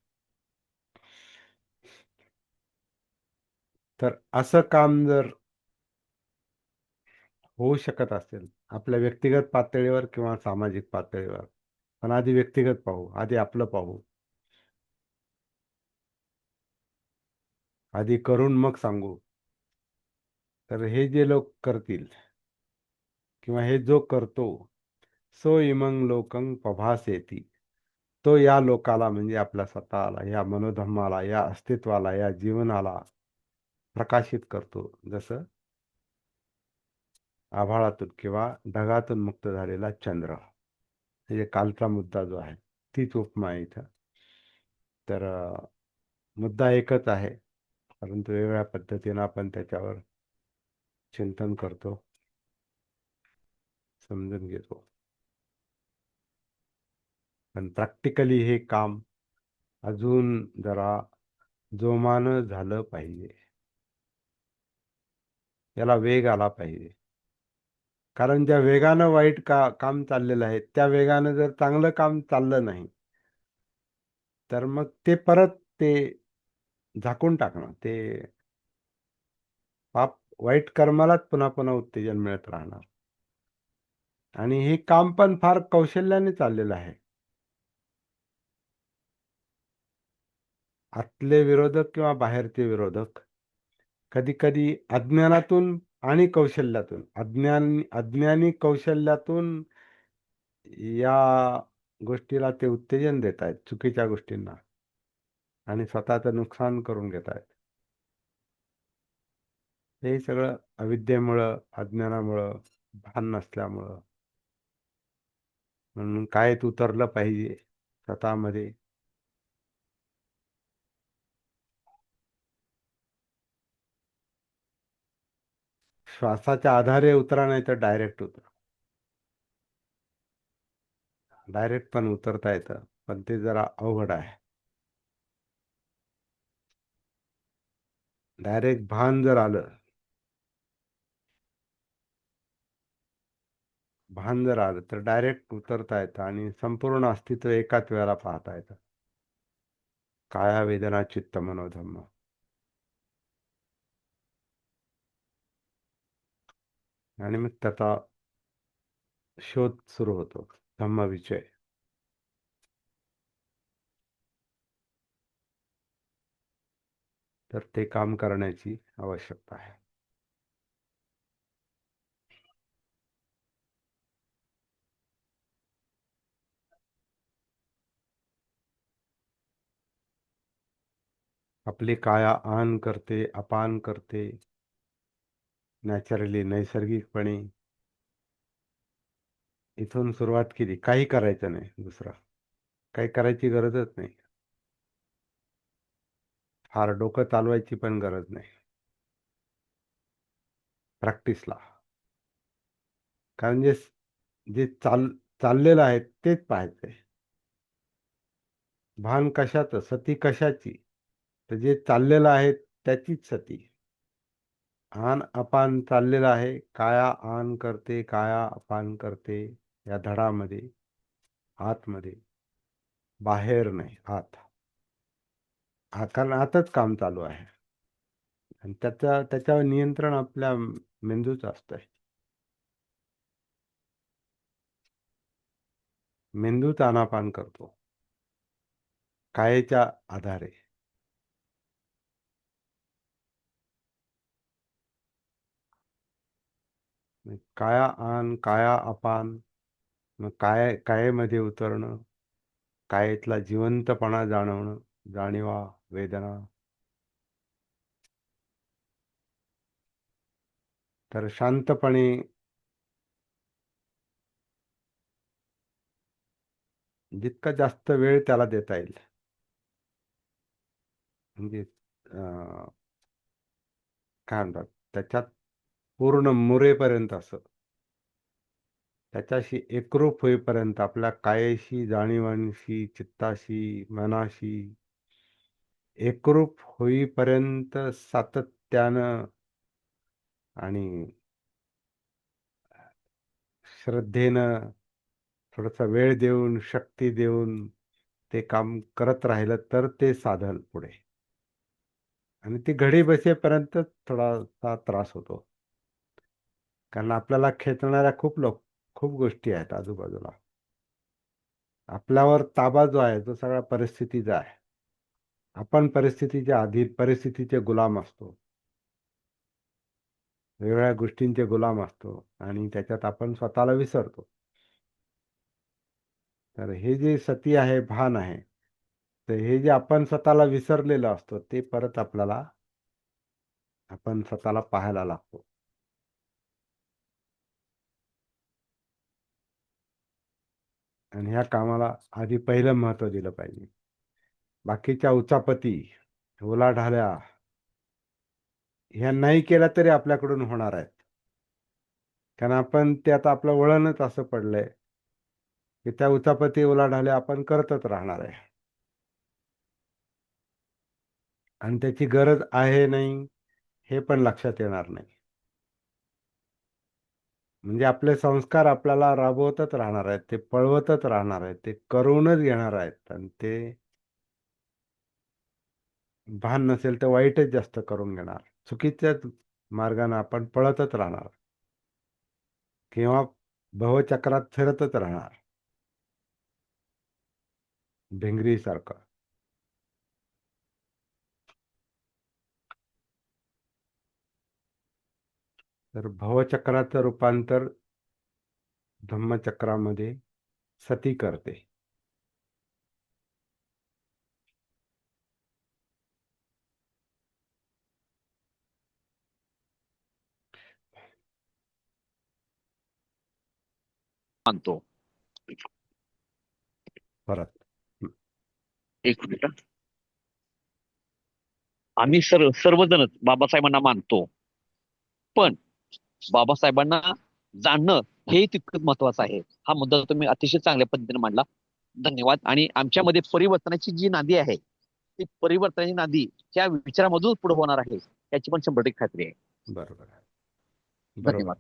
तर असं काम जर होऊ शकत असेल आपल्या व्यक्तिगत पातळीवर किंवा सामाजिक पातळीवर, पण आधी व्यक्तिगत पाहू, आधी आपलं पाहू, आधी करून मग सांगू. तर हे जे लोक करतील किंवा हे जो करतो, सो इमंग लोकं पभासेती, तो या लोकाला म्हणजे आपल्या स्वतःला, या मनोधम्माला, या अस्तित्वाला, या जीवनाला प्रकाशित करतो. जसं आभाळातून किंवा ढगातून मुक्त झालेला चंद्र. म्हणजे कालचा मुद्दा जो आहे तीच उपमा आहे इथं. तर मुद्दा एकच आहे, परंतु वेगळ्या पद्धतीनं आपण त्याच्यावर चिंतन करतो, समजून घेतो. पण प्रॅक्टिकली हे काम अजून जरा जोमानं झालं पाहिजे. याला वेग आला पाहिजे. कारण ज्या वेगानं वाईट काम चाललेलं आहे त्या वेगानं जर चांगलं काम चाललं नाही तर मग ते परत ते झाकून टाकणं, ते पाप वाईट कर्मालाच पुन्हा पुन्हा उत्तेजन मिळत राहणार. आणि हे काम पण फार कौशल्याने चाललेलं आहे. आतले विरोधक किंवा बाहेरचे विरोधक कधी कधी अज्ञानातून आणि कौशल्यातून, अज्ञानी कौशल्यातून या गोष्टीला ते उत्तेजन देत आहेत, चुकीच्या गोष्टींना, आणि स्वतःचं नुकसान करून घेत आहेत. हे सगळं अविद्येमुळं, अज्ञानामुळं, भान नसल्यामुळं. म्हणून काय उतरलं पाहिजे स्वतःमध्ये. श्वासाच्या आधारे उतरा, नाही तर डायरेक्ट उतरा. डायरेक्ट पण उतरता येतं, पण ते जरा अवघड आहे. डायरेक्ट भान जर आलं, भान जर आलं तर डायरेक्ट उतरता येतं आणि संपूर्ण अस्तित्व एकाच वेळेला पाहता येतं. काया वेदना चित्त मनोधम्म. आणि मग त्याचा शोध सुरू होतो, धम्मविजय. तर ते काम करण्याची आवश्यकता आहे. आपली काया आन करते, अपान करते, नॅचरली, नैसर्गिकपणे. इथून सुरुवात केली, काही करायचं नाही दुसरं. काही करायची गरजच नाही. फार डोकं चालवायची पण गरज नाही प्रॅक्टिसला. कारण जे जे चाललेलं आहे तेच पाहायचंय. भान कशाचं, सती कशाची? तर जे चाललेलं आहे त्याचीच सती. आन अपान चाललेलं आहे. काया आन करते, काया अपान करते. या धडामध्ये आतमध्ये, बाहेर नाही, आत. कारण आतच काम चालू आहे आणि त्याच्यावर नियंत्रण आपल्या मेंदूचं असतंय. मेंदूच आनापान करतो कायेच्या आधारे. काया आन, काया अपान, मग कायेमध्ये उतरणं, कायेतला जिवंतपणा जाणवणं, जाणीवा, वेदना. तर शांतपणे जितका जास्त वेळ त्याला देता येईल, म्हणजे काय म्हणतात, त्याच्यात पूर्ण मुरेपर्यंत, असं त्याच्याशी एकरूप होईपर्यंत, आपल्या कायेशी, जाणीवांशी, चित्ताशी, मनाशी एकरूप होईपर्यंत सातत्यानं आणि श्रद्धेनं, थोडासा वेळ देऊन, शक्ती देऊन ते काम करत राहिलं तर ते साधन पुढे. आणि ती घडी बसेपर्यंत थोडासा त्रास होतो, कारण आपल्याला खेचणाऱ्या खूप गोष्टी आहेत आजूबाजूला. आपल्यावर ताबा जो आहे तो सगळा परिस्थितीचा आहे. आपण परिस्थितीच्या अधीन, परिस्थितीचे गुलाम असतो, वेगवेगळ्या गोष्टींचे गुलाम असतो आणि त्याच्यात आपण स्वतःला विसरतो. तर हे जे सती आहे, भान आहे, तर हे जे आपण स्वतःला विसरलेलं असतो ते परत आपण स्वतःला पाहायला लागतो. आणि ह्या कामाला आधी पहिलं महत्त्व दिलं पाहिजे. बाकीच्या उचापती, उलाढाल्या ह्या नाही केल्या तरी आपल्याकडून होणार आहेत. कारण आपण ते आता आपलं वळणच असं पडलंय की त्या उचापती, उलाढाल्या आपण करतच राहणार आहे. आणि त्याची गरज आहे नाही हे पण लक्षात येणार नाही. म्हणजे आपले संस्कार आपल्याला राबवतच राहणार आहेत, ते पळवतच राहणार आहेत, ते करूनच घेणार आहेत. आणि ते भान नसेल तर वाईटच जास्त करून घेणार, चुकीच्याच मार्गाने आपण पळतच राहणार किंवा भवचक्रात फिरतच राहणार, भिंगरीसारखं. तर भवचक्राचं रूपांतर धम्मचक्रामध्ये सती करते. मानतो. परत एक मिनिट. आम्ही सर्वजणच बाबासाहेबांना मानतो, पण बाबासाहेबांना जाणणं हे तितकंच महत्वाचं आहे. हा मुद्दा तुम्ही अतिशय चांगल्या पद्धतीने मांडला. धन्यवाद. आणि आमच्यामध्ये परिवर्तनाची जी नादी आहे, ती परिवर्तनाची नादी त्या विचारामधून पुढे होणार आहे, याची पण 100% खात्री आहे. बरोबर आहे. बरोबर. धन्यवाद.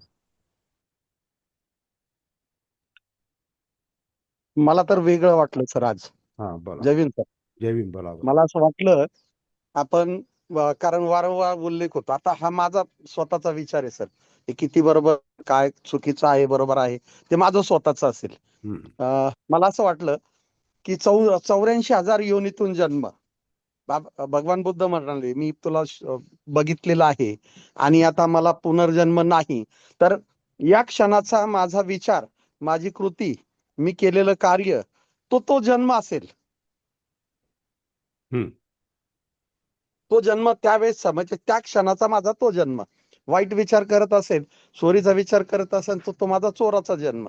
मला तर वेगळं वाटलं सर आज. हा, बोला. जयवीन सर, जयवीन, बोला. मला असं वाटलं आपण कारण वारंवार उल्लेख होतो. आता हा माझा स्वतःचा विचार आहे सर, हे किती बरोबर काय चुकीचं आहे बरोबर आहे ते माझं स्वतःच असेल. मला असं वाटलं की 84,000 योनीतून जन्म. भगवान बुद्ध म्हणाले मी तुला बघितलेलं आहे आणि आता मला पुनर्जन्म नाही. तर या क्षणाचा माझा विचार, माझी कृती, मी केलेलं कार्य, तो जन्म असेल. तो जन्म त्यावेळेस म्हणजे त्या क्षणाचा माझा तो जन्म. वाईट विचार करत असेल, चोरीचा विचार करत असेल, तो माझा चोराचा जन्म.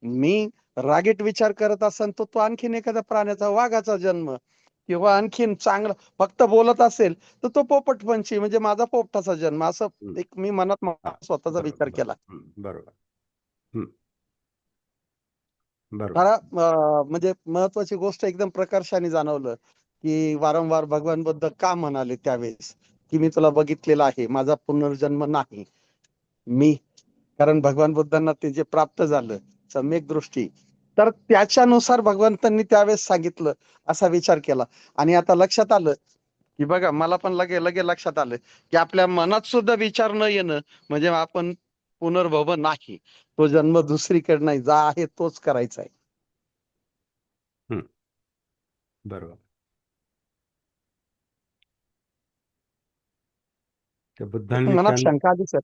मी रागीट विचार करत असेल तर तो आणखीन एखाद्या प्राण्याचा, वाघाचा जन्म, किंवा आणखीन चांगला फक्त बोलत असेल तर तो पोपटपंची, म्हणजे माझा पोपटाचा जन्म, असं हम्म. एक मी मनात हा, स्वतःचा बरोबर विचार केला. बरोबर. हम्म, बरोबर. मला म्हणजे महत्वाची गोष्ट एकदम प्रकर्षाने जाणवलं, की वारंवार भगवान बुद्ध का म्हणाले त्यावेळेस, की मी तुला बघितलेलं आहे, माझा पुनर्जन्म नाही. मी, कारण भगवान बुद्धांना ते जे प्राप्त झालं सम्यक दृष्टी, तर त्याच्यानुसार भगवंतांनी त्यावेळेस सांगितलं, असा विचार केला. आणि आता लक्षात आलं, की बघा मला पण लगे लगे लक्षात आलं, की आपल्या मनात सुद्धा विचार न येणं म्हणजे आपण पुनर्भव नाही, तो जन्म दुसरीकडे नाही, जा आहे तोच करायचा आहे. हम्म, बरोबर. त्या बुद्धांनी मनात शंका आली सर.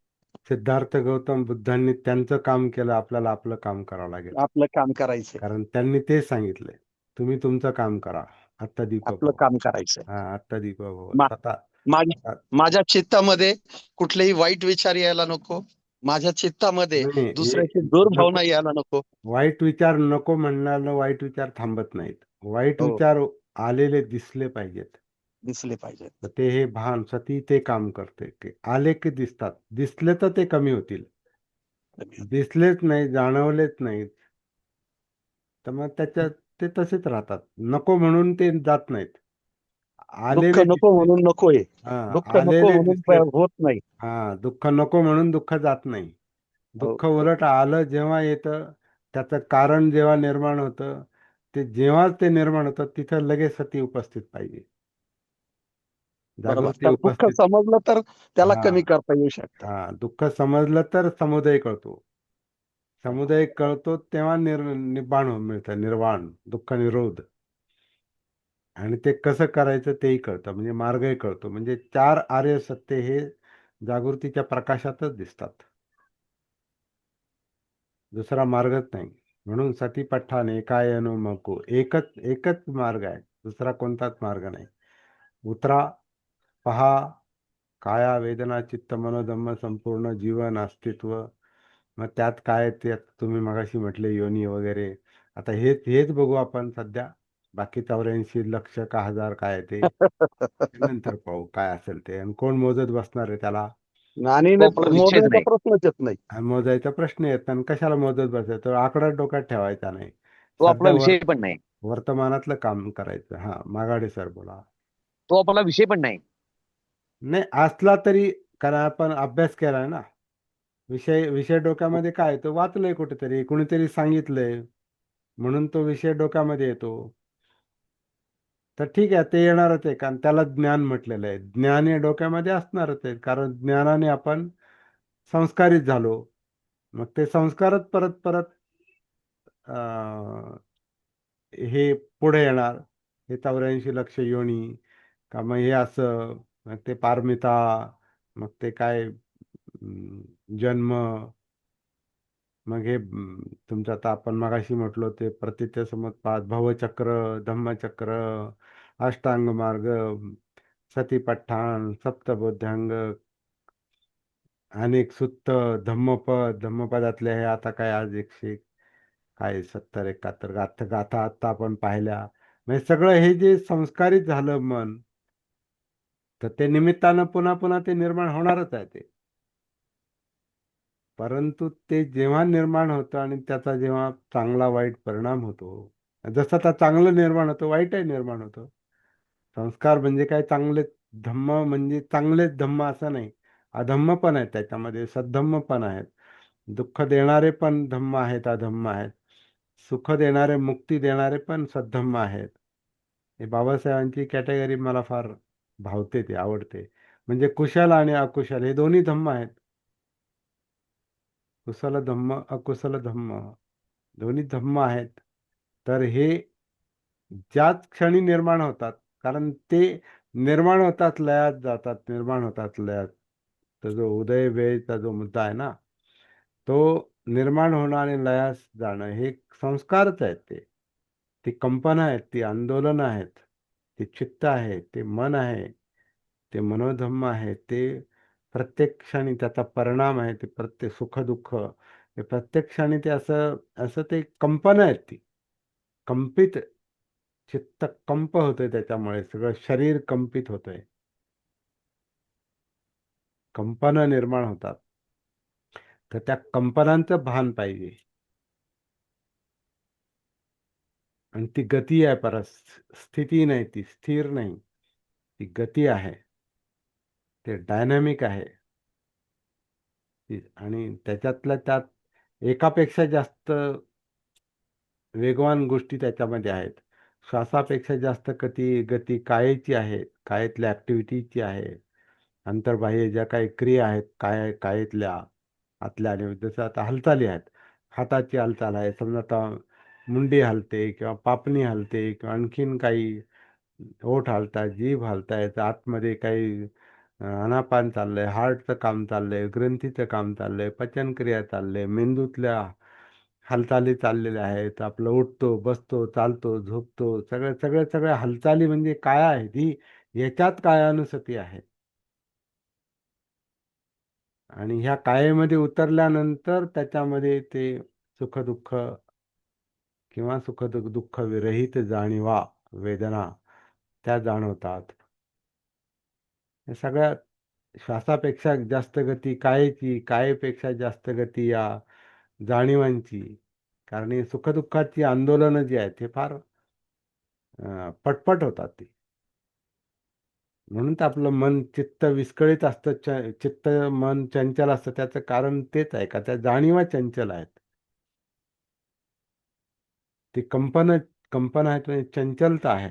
सिद्धार्थ गौतम बुद्धांनी त्यांचं काम केलं, आपल्याला आपलं काम करावं लागेल. आपलं काम करायचंय, कारण त्यांनी ते सांगितलंय, तुम्ही तुमचं काम करा. आत्ता दीप आपलं भव. काम करायचंय. हा, आत्ता दीप भव. मा- स्वतः माझ्या माझ्या चित्तामध्ये कुठलेही वाईट विचार यायला नको, माझ्या चित्तामध्ये नाही, दुसऱ्याची नको. दुर्भावना यायला नको. वाईट विचार नको म्हणण्यानं वाईट विचार थांबत नाहीत. वाईट हो, विचार आलेले दिसले पाहिजेत. दिसले पाहिजेत. तर ते हे भान सती ते काम करते, की आले की दिसतात, दिसले तर ते कमी होतील. दिसलेच नाही, जाणवलेच नाहीत, तर मग त्याच्यात ते तसेच राहतात. नको म्हणून ते जात नाहीत. दुःख आलेले नको दिसले. म्हणून नकोय, हा, दुःख नको आलेले म्हणून दिसले. होत नाही. हा, दुःख नको म्हणून दुःख जात नाही. हो, दुःख उलट आलं जेव्हा येतं, त्याचं कारण जेव्हा निर्माण होतं, ते जेव्हाच ते निर्माण होतं तिथं लगेच सती उपस्थित पाहिजे, बरोबर. जागृती तर दुःख उपस्थित. समजलं तर त्याला हा, कमी करता येऊ शकतं. हा, दुःख समजलं तर समुदय कळतो. समुदय कळतो तेव्हा निबाण मिळतं, निर्वाण, दुःख निरोध. आणि ते कसं करायचं तेही कळतं, म्हणजे मार्गही कळतो. म्हणजे 4 आर्य सत्य हे जागृतीच्या प्रकाशातच दिसतात, दुसरा मार्गच नाही. म्हणून सतीपट्ठाने एकायनो मको, एकच एकच मार्ग आहे, दुसरा कोणताच मार्ग नाही. उतरा, पहा, काया वेदना चित्त मनोधम्म संपूर्ण जीवन अस्तित्व. मग त्यात काय ते तुम्ही मगाशी म्हटले योनी वगैरे, आता हेच हेच बघू आपण सध्या. बाकी 84 लक्ष का हजार काय आहे ते नंतर पाहू काय असेल ते, आणि कोण मोजत बसणार आहे त्याला. आणि तो आपला विषयच मोजायचा नाही. प्रश्नच येत नाही. आणि मोजायचा प्रश्न येत नाही, आणि कशाला मोजत बसायचं, तो आकडा डोक्यात ठेवायचा नाही. तो आपला सध्या विषय पण नाही. वर्तमानातलं काम करायचं. हा, मागाडे सर बोला. तो आपला विषय पण नाही. नाही असला तरी, कारण आपण अभ्यास केलाय ना, विषय विषय डोक्यामध्ये काय तो वाचलंय कुठेतरी, कुणीतरी सांगितलंय, म्हणून तो विषय डोक्यामध्ये येतो. तर ठीक आहे, ते येणारच आहे, कारण त्याला ज्ञान म्हटलेलं आहे. ज्ञान हे डोक्यामध्ये असणारच आहे, कारण ज्ञानाने आपण संस्कारित झालो. मग ते संस्कारच परत परत अं, हे पुढे येणार. हे 84 लक्ष योनी, का मग हे असं, मग ते पारमिता, मग ते काय जन्म, मग हे तुमचं आता आपण मगाशी म्हटलो ते प्रतित्य समुत्पाद, भवचक्र, धम्मचक्र, अष्टांग मार्ग, सतीपट्ठाण, सप्तबोध्यांग, अनेक सुत्त, धम्मपद, धम्मपदातले हे आता काय आज 100 काय 70-71 गाथा गाथा आता आपण पाहिल्या. म्हणजे सगळं हे जे संस्कारित झालं मन, तर ते निमित्तानं पुन्हा पुन्हा ते निर्माण होणारच आहे ते. परंतु ते जेव्हा निर्माण होतं आणि त्याचा जेव्हा चांगला वाईट परिणाम होतो, जसं आता चांगलं निर्माण होतं वाईटही निर्माण होतं. संस्कार म्हणजे काय, चांगले धम्म म्हणजे चांगलेच धम्म असं नाही, अधम्म पण आहेत त्याच्यामध्ये, सद्धम्म पण आहेत. दुःख देणारे पण धम्म आहेत, अधम्म आहेत. सुख देणारे, मुक्ती देणारे पण सद्धम्म आहेत. हे बाबासाहेबांची कॅटेगरी मला फार भावते, ते आवडते. म्हणजे कुशल आणि अकुशल हे दोन्ही धम्म आहेत. कुशल धम्म, अकुशल धम्म, दोन्ही धम्म आहेत. तर हे ज्याच क्षणी निर्माण होतात, कारण ते निर्माण होतात लयात जातात, निर्माण होतात लयात. तर जो उदय वेळचा जो मुद्दा आहे ना, तो निर्माण होणं आणि लयास जाणं हे संस्कारच आहेत. ती कंपनं आहेत, ती आंदोलनं आहेत, ते चित्त आहे, ते मन आहे, ते मनोधम्म आहे, ते प्रत्येक क्षणी त्याचा परिणाम आहे, ते प्रत्येक सुख दुःख ते प्रत्येक क्षणी ते असं असं ते कंपन आहेत, ती कंपित चित्त कंप होतंय, त्याच्यामुळे सगळं शरीर कंपित होतंय, कंपन निर्माण होतात. तर त्या कंपनांचं भान पाहिजे. आणि ती गती आहे, परत स्थिती नाही, ती स्थिर नाही, ती गती आहे, ते डायनॅमिक आहे. आणि त्याच्यातल्या त्यात एकापेक्षा जास्त वेगवान गोष्टी त्याच्यामध्ये आहेत. श्वासापेक्षा जास्त गती गती कायेची आहे, कायेतल्या ऍक्टिव्हिटीची आहे. अंतर्बाह्य ज्या काही क्रिया आहेत कायेतल्या, आतल्या, आणि जसं आता हालचाली आहेत, हाताची हालचाल आहे, समजा आता मुंडी हलते किंवा पापणी हलते किंवा आणखीन काही ओठ हालतात, जीभ हालतायत, आतमध्ये काही आनापान चाललंय, हार्टचं काम चाललंय, ग्रंथीचं काम चाललंय, पचनक्रिया चाललंय, मेंदूतल्या हालचाली चाललेल्या आहेत. आपलं उठतो, बसतो, चालतो, झोपतो, सगळ्या हालचाली म्हणजे काय आहे, ही याच्यात कायानुसती आहे. आणि ह्या कायेमध्ये उतरल्यानंतर त्याच्यामध्ये ते सुखदुःख किंवा दुःख विरहित जाणीवा, वेदना त्या जाणवतात. हे सगळ्या श्वासापेक्षा जास्त गती कायेची, कायेपेक्षा जास्त गती या जाणीवांची. कारण ही सुखदुःखाची आंदोलनं जी आहेत, ते फार पटपट होतात ती. म्हणून तर आपलं मन चित्त विस्कळीत असतं, चित्त मन चंचल असतं. त्याचं कारण तेच आहे का त्या जाणीवा चंचल आहेत. ती कंपन आहेत, म्हणजे चंचलता आहे.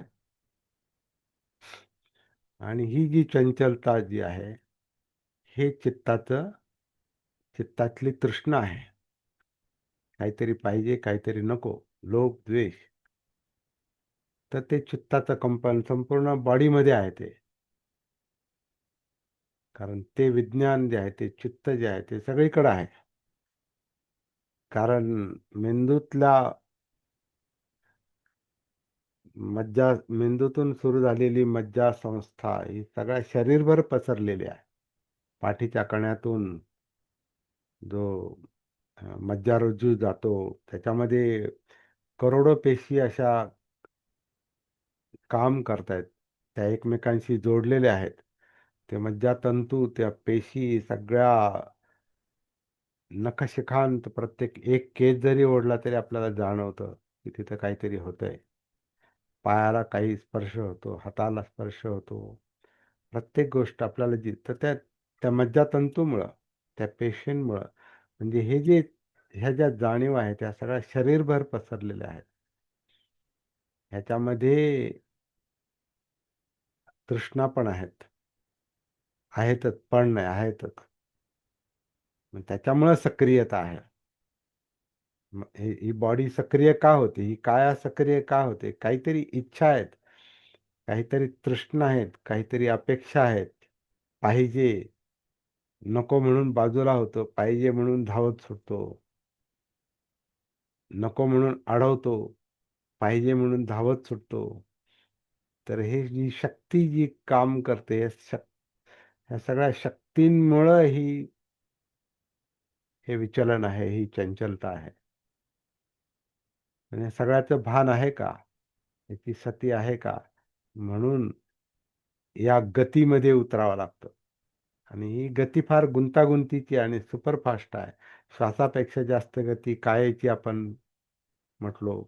आणि ही जी चंचलता जी आहे, हे चित्तातली तृष्णा आहे. काहीतरी पाहिजे, काहीतरी नको, लोभ, द्वेष. तर ते चित्ताचं कंपन संपूर्ण बॉडीमध्ये आहे ते. कारण ते विज्ञान जे आहे, ते चित्त जे आहे, ते सगळीकडे आहे. कारण मेंदूतल्या मेंदूतून सुरू झालेली मज्जा संस्था ही सगळ्या शरीरभर पसरलेली आहे. पाठीच्या कण्यातून जो मज्जारोज्जू जातो, त्याच्यामध्ये करोडो पेशी अशा काम करतायत, त्या एकमेकांशी जोडलेल्या आहेत. ते मज्जातंतू, त्या पेशी सगळ्या नखशिखांत, प्रत्येक एक केस जरी ओढला तरी आपल्याला जाणवतं की तिथं काहीतरी होतंय. पायाला काही स्पर्श होतो, हाताला स्पर्श होतो, प्रत्येक गोष्ट आपल्याला जी, तर त्या मज्जातंतूमुळं, त्या पेशींमुळं, म्हणजे ह्या ज्या जाणीव आहेत, त्या सगळ्या शरीरभर पसरलेल्या आहेत. ह्याच्यामध्ये तृष्णा पण आहेतच, पण नाही, आहेतच. मग त्याच्यामुळं सक्रियता आहे. ही बॉडी सक्रिय का होते, ही काया सक्रिय का होते? काहीतरी इच्छा आहेत, काहीतरी तृष्णा आहेत, काहीतरी अपेक्षा आहेत. पाहिजे, नको म्हणून बाजूला होतो, पाहिजे म्हणून धावत सुटतो, नको म्हणून अडवतो, पाहिजे म्हणून धावत सुटतो. तर हे जी शक्ती जी काम करते, ह्या सगळ्या शक्तींमुळं हे विचलन आहे, ही चंचलता आहे. आणि सगळ्याचं भान आहे का, याची सती आहे का, म्हणून या गतीमध्ये उतरावं लागतं. आणि ही गती फार गुंतागुंतीची आणि सुपरफास्ट आहे. श्वासापेक्षा जास्त गती कायेची, आपण म्हटलो.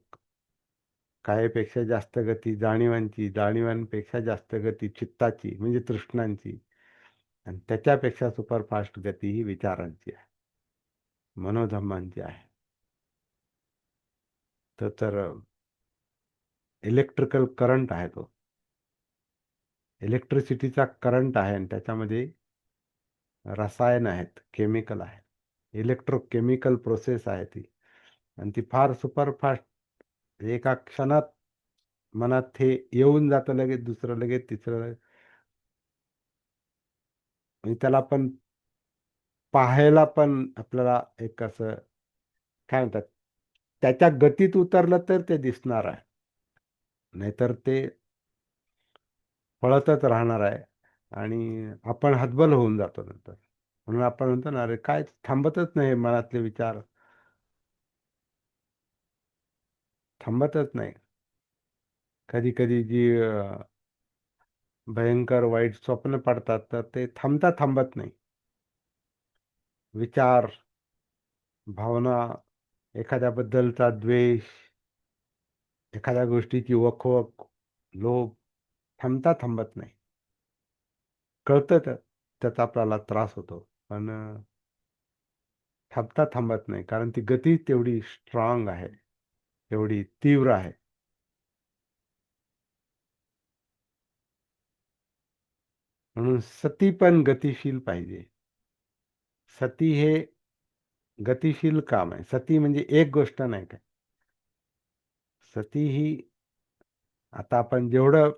कायेपेक्षा जास्त गती जाणीवांची, जाणीवांपेक्षा जास्त गती चित्ताची, म्हणजे तृष्णांची. आणि त्याच्यापेक्षा सुपरफास्ट गती ही विचारांची आहे, मनोधम्मांची आहे. तर इलेक्ट्रिकल करंट आहे तो, इलेक्ट्रिसिटीचा करंट आहे, आणि त्याच्यामध्ये रसायन आहेत, केमिकल आहे, इलेक्ट्रोकेमिकल प्रोसेस आहे ती. आणि ती फार सुपरफास्ट, एका क्षणात मनात हे येऊन जातं, लगेच दुसरं, लगेच तिसरं. आणि त्याला आपण पाहायला पण आपल्याला एक असं, काय म्हणतात, त्याच्या गतीत उतरलं तर ते दिसणार आहे, नाहीतर ते पळतच राहणार आहे. आणि आपण हतबल होऊन जातो नंतर. म्हणून आपण म्हणतो ना, अरे काय थांबतच नाही मनातले विचार, थांबतच नाही. कधी कधी जी भयंकर वाईट स्वप्न पडतात तर ते थांबत नाही. विचार, भावना, एखाद्याबद्दलचा द्वेष, एखाद्या गोष्टीची वखवक, लोभ थांबत नाही. कळतं त्याचा आपल्याला त्रास होतो, पण थांबत नाही, कारण ती गती तेवढी स्ट्रॉंग आहे, तेवढी तीव्र आहे. म्हणून सती पण गतिशील पाहिजे. सती हे गतिशील काम आहे. सती म्हणजे एक गोष्ट नाही काय. सती ही, आता आपण जेवढं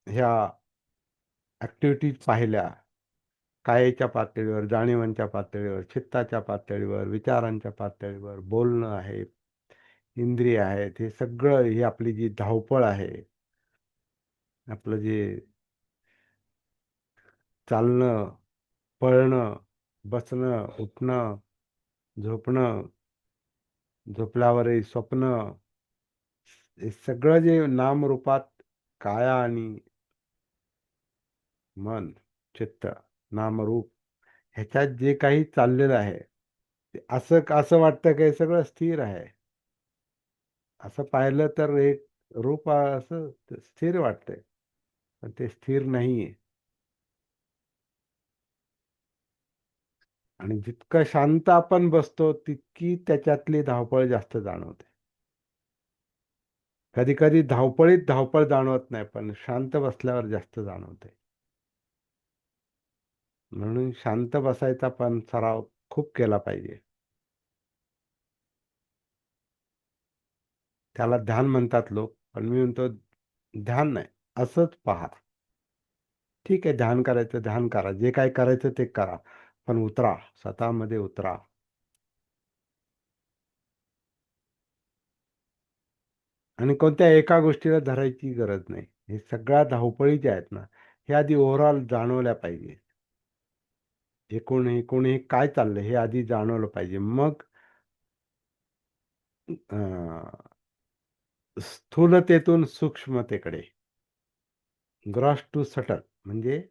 ह्या ऍक्टिव्हिटीज पाहिल्या, कायेच्या पातळीवर, जाणीवांच्या पातळीवर, चित्ताच्या पातळीवर, विचारांच्या पातळीवर, बोलणं आहे, इंद्रिय आहेत, हे सगळं, ही आपली जी धावपळ आहे, आपलं जे चालणं, पळणं, बसणं, उठणं, झोपणं, झोपल्यावरही स्वप्न, हे सगळं जे नामरूपात काया आणि मन, चित्त, नामरूप, ह्याच्यात जे काही चाललेलं आहे, ते असं असं वाटतं की हे सगळं स्थिर आहे. असं पाहिलं तर एक रूप असं स्थिर वाटतंय, पण ते स्थिर नाहीये. आणि जितकं शांत आपण बसतो तितकी त्याच्यातली धावपळ जास्त जाणवते. कधी कधी धावपळीत धावपळ जाणवत नाही, पण शांत बसल्यावर जास्त जाणवते. म्हणून शांत बसायचा पण सराव खूप केला पाहिजे. त्याला ध्यान म्हणतात लोक, पण मी म्हणतो ध्यान नाही, असंच पहा. ठीक आहे, ध्यान करायचं, ध्यान करा, जे काय करायचं ते करा, पण उतरा, स्वतःमध्ये उतरा. आणि कोणत्या एका गोष्टीला धरायची गरज नाही. हे सगळ्या धावपळी ज्या आहेत ना, हे आधी ओव्हरऑल जाणवल्या पाहिजे. एकूण एकूण हे काय चाललंय हे आधी जाणवलं पाहिजे. मग स्थूलतेतून सूक्ष्मतेकडे, ग्रॉस टू सटल, म्हणजे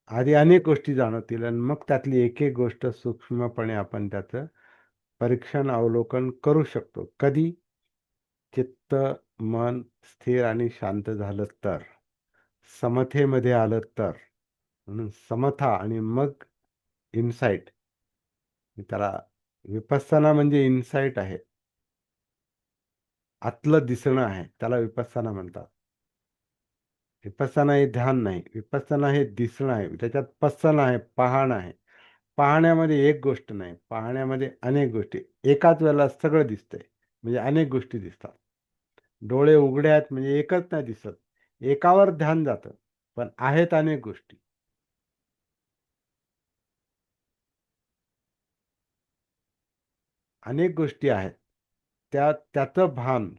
आधी अनेक गोष्टी जाणवतील आणि मग त्यातली एक एक गोष्ट सूक्ष्मपणे आपण त्याचं परीक्षण, अवलोकन करू शकतो. कधी? चित्त, मन स्थिर आणि शांत झालं तर, समथेमध्ये आलं तर. म्हणून समथा आणि मग इनसाइट. त्याला विपස්සना म्हणजे इनसाइट आहे, आतलं दिसणं आहे, त्याला विपස්සना म्हणतात. विपස්සना हे ध्यान नाही, विपස්සना हे दिसणं आहे. त्याच्यात पස්සन आहे, पाहणं आहे. पाहण्यामध्ये एक गोष्ट नाही, पाहण्यामध्ये अनेक गोष्टी. एकाच वेळेला सगळं दिसतंय, म्हणजे अनेक गोष्टी दिसतात. डोळे उघडे आहेत म्हणजे एकच नाही दिसत, एकावर ध्यान जातं, पण आहेत अनेक गोष्टी. अनेक गोष्टी आहेत, त्याचं भान,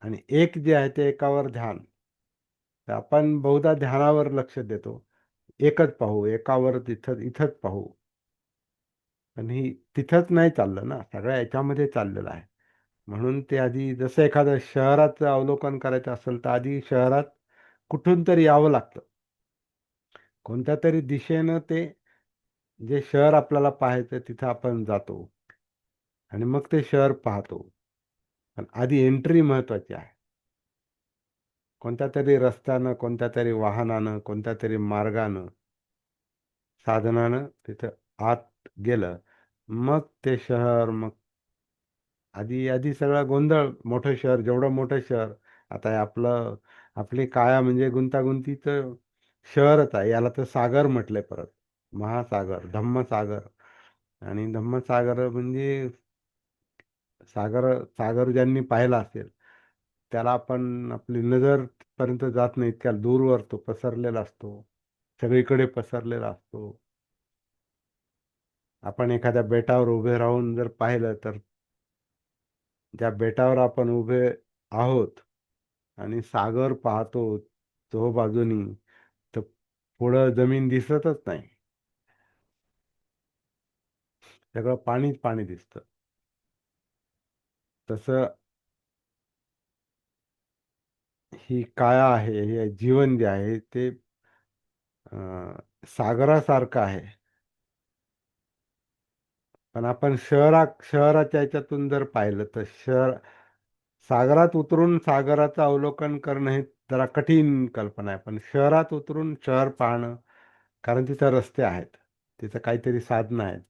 आणि एक जे आहे ते एकावर ध्यान. तर आपण बहुधा ध्यानावर लक्ष देतो, एकच पाहू, एकावर, इथंच पाहू. पण ही तिथंच नाही चाललं ना, सगळ्या याच्यामध्ये चाललेलं आहे. म्हणून ते आधी, जसं एखादं शहराचं अवलोकन करायचं असेल तर आधी शहरात कुठून तरी यावं लागतं. कोणत्या तरी दिशेनं ते जे शहर आपल्याला पाहायचं तिथं आपण जातो आणि मग ते शहर पाहतो. पण आधी एंट्री महत्वाची आहे. कोणत्या तरी रस्त्यानं, कोणत्या तरी वाहनानं, कोणत्या तरी मार्गानं, साधनानं तिथं आत गेलं, मग ते शहर, मग आधी आधी सगळा गोंधळ. मोठं शहर, जेवढं मोठं शहर, आता हे आपली काया म्हणजे गुंतागुंतीचं शहरच आहे. याला तर सागर म्हटलंय परत, महासागर, धम्मसागर. आणि धम्मसागर म्हणजे सागर, सागर ज्यांनी पाहिला असेल त्याला आपण, आपली नजर पर्यंत जात नाही, इतक्या दूरवर तो पसरलेला असतो, सगळीकडे पसरलेला असतो. आपण एखाद्या बेटावर उभे राहून जर पाहिलं तर, ज्या बेटावर आपण उभे आहोत आणि सागर पाहतो चोहोबाजूनी, तर पुढं जमीन दिसतच नाही, सगळं पाणीच पाणी दिसतं. तसं ही काया आहे, हे जीवन जे आहे ते सागरासारखं आहे. पण आपण शहराच्या याच्यातून जर पाहिलं तर सागरात उतरून सागराचं अवलोकन करणं हे जरा कठीण कल्पना आहे. पण शहरात उतरून शहर पाहणं, कारण तिथं रस्ते आहेत, तिथं काहीतरी साधनं आहेत.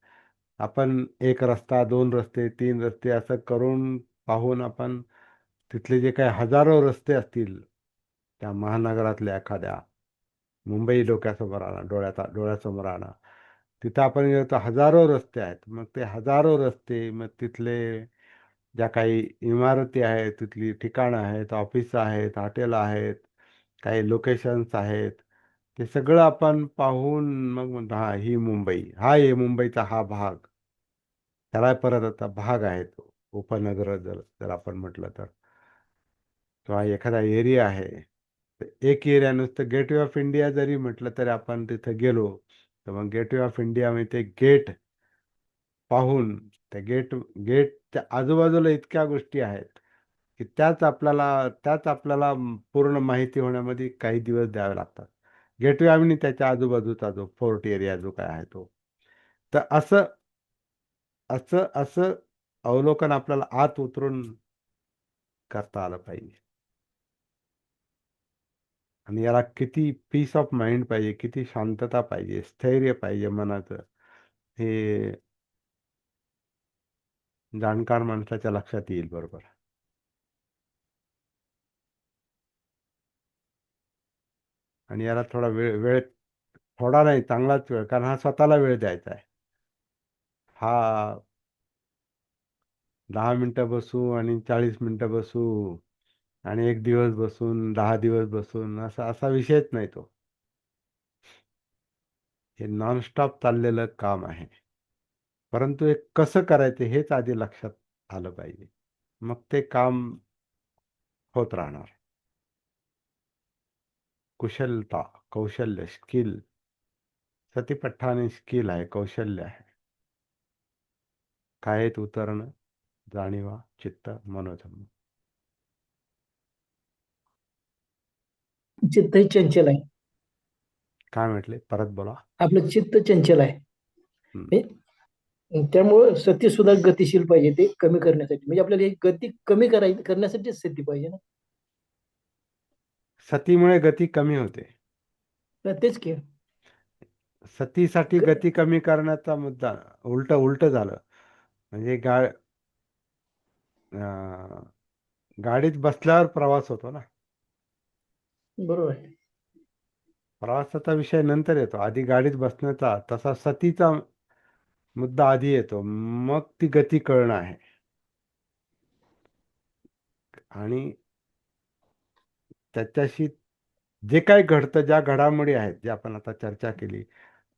आपण एक रस्ता, दोन रस्ते, तीन रस्ते असं करून पाहून आपण तिथले जे काही हजारो रस्ते असतील त्या महानगरातल्या एखाद्या, मुंबई डोक्यासमोर आणा, डोळ्यासमोर आणा, तिथं आपण गेलो तर हजारो रस्ते आहेत. मग ते हजारो रस्ते, मग तिथले ज्या काही इमारती आहेत, तिथली ठिकाणं आहेत, ऑफिस आहेत, हॉटेल आहेत, काही लोकेशन्स आहेत, ते सगळं आपण पाहून मग म्हणतो हा ही मुंबई, हा आहे मुंबईचा हा भाग. त्याला परत आता भाग आहे तो उपनगर जर जर आपण म्हटलं तर, किंवा एखादा एरिया आहे. तर एक एरिया नुसतं गेटवे ऑफ इंडिया जरी म्हटलं तरी आपण तिथं गेलो तर मग गेटवे ऑफ इंडिया म्हणजे ते गेट पाहून त्या गेटच्या आजूबाजूला इतक्या गोष्टी आहेत की त्याच आपल्याला पूर्ण माहिती होण्यामध्ये काही दिवस द्यावे लागतात. गेटवे आणि त्याच्या आजूबाजूचा जो फोर्ट एरिया जो काय आहे तो, तर असं असं असं अवलोकन आपल्याला आत उतरून करता आलं पाहिजे. आणि याला किती पीस ऑफ माइंड पाहिजे, किती शांतता पाहिजे, स्थैर्य पाहिजे मनाचं, हे जाणकार माणसाच्या लक्षात येईल बरोबर. आणि याला थोडा वेळ वेळ थोडा नाही, चांगलाच वेळ, कारण हा स्वतःला वेळ द्यायचा आहे. हा 10 मिनिटं बसू आणि 40 मिनिटं बसू आणि 1 दिवस बसून 10 दिवस बसून असा असा विषयच नाही तो. हे नॉनस्टॉप चाललेलं काम आहे. परंतु हे कसं करायचं हेच आधी लक्षात आलं पाहिजे, मग ते काम होत राहणार. कुशलता, कौशल्य, स्किल, सतीपट्ठाने स्किल आहे, कौशल्य आहे. कायेत उतरणं, जाणीवा, चित्त, मनोधर्म. चित्तही चंचल आहे. काय म्हटले, परत बोला. आपलं चित्त चंचल आहे. हम्म. त्यामुळं सती सुद्धा गतिशील पाहिजे, ते कमी करण्यासाठी. म्हणजे आपल्याला ही गती कमी करण्यासाठी सती पाहिजे ना. सतीमुळे गती कमी होते. तर तेच की सतीसाठी गती कमी करण्याचा मुद्दा उलट उलट झालं. म्हणजे गाडीत बसल्यावर प्रवास होतो ना. बरोबर आहे. प्रवासाचा विषय नंतर येतो, आधी गाडीत बसण्याचा, तसा सतीचा मुद्दा आधी येतो, मग ती गती कळणं आहे. आणि त्याच्याशी जे काही घडतं, ज्या घडामोडी आहेत, जे आपण आता चर्चा केली,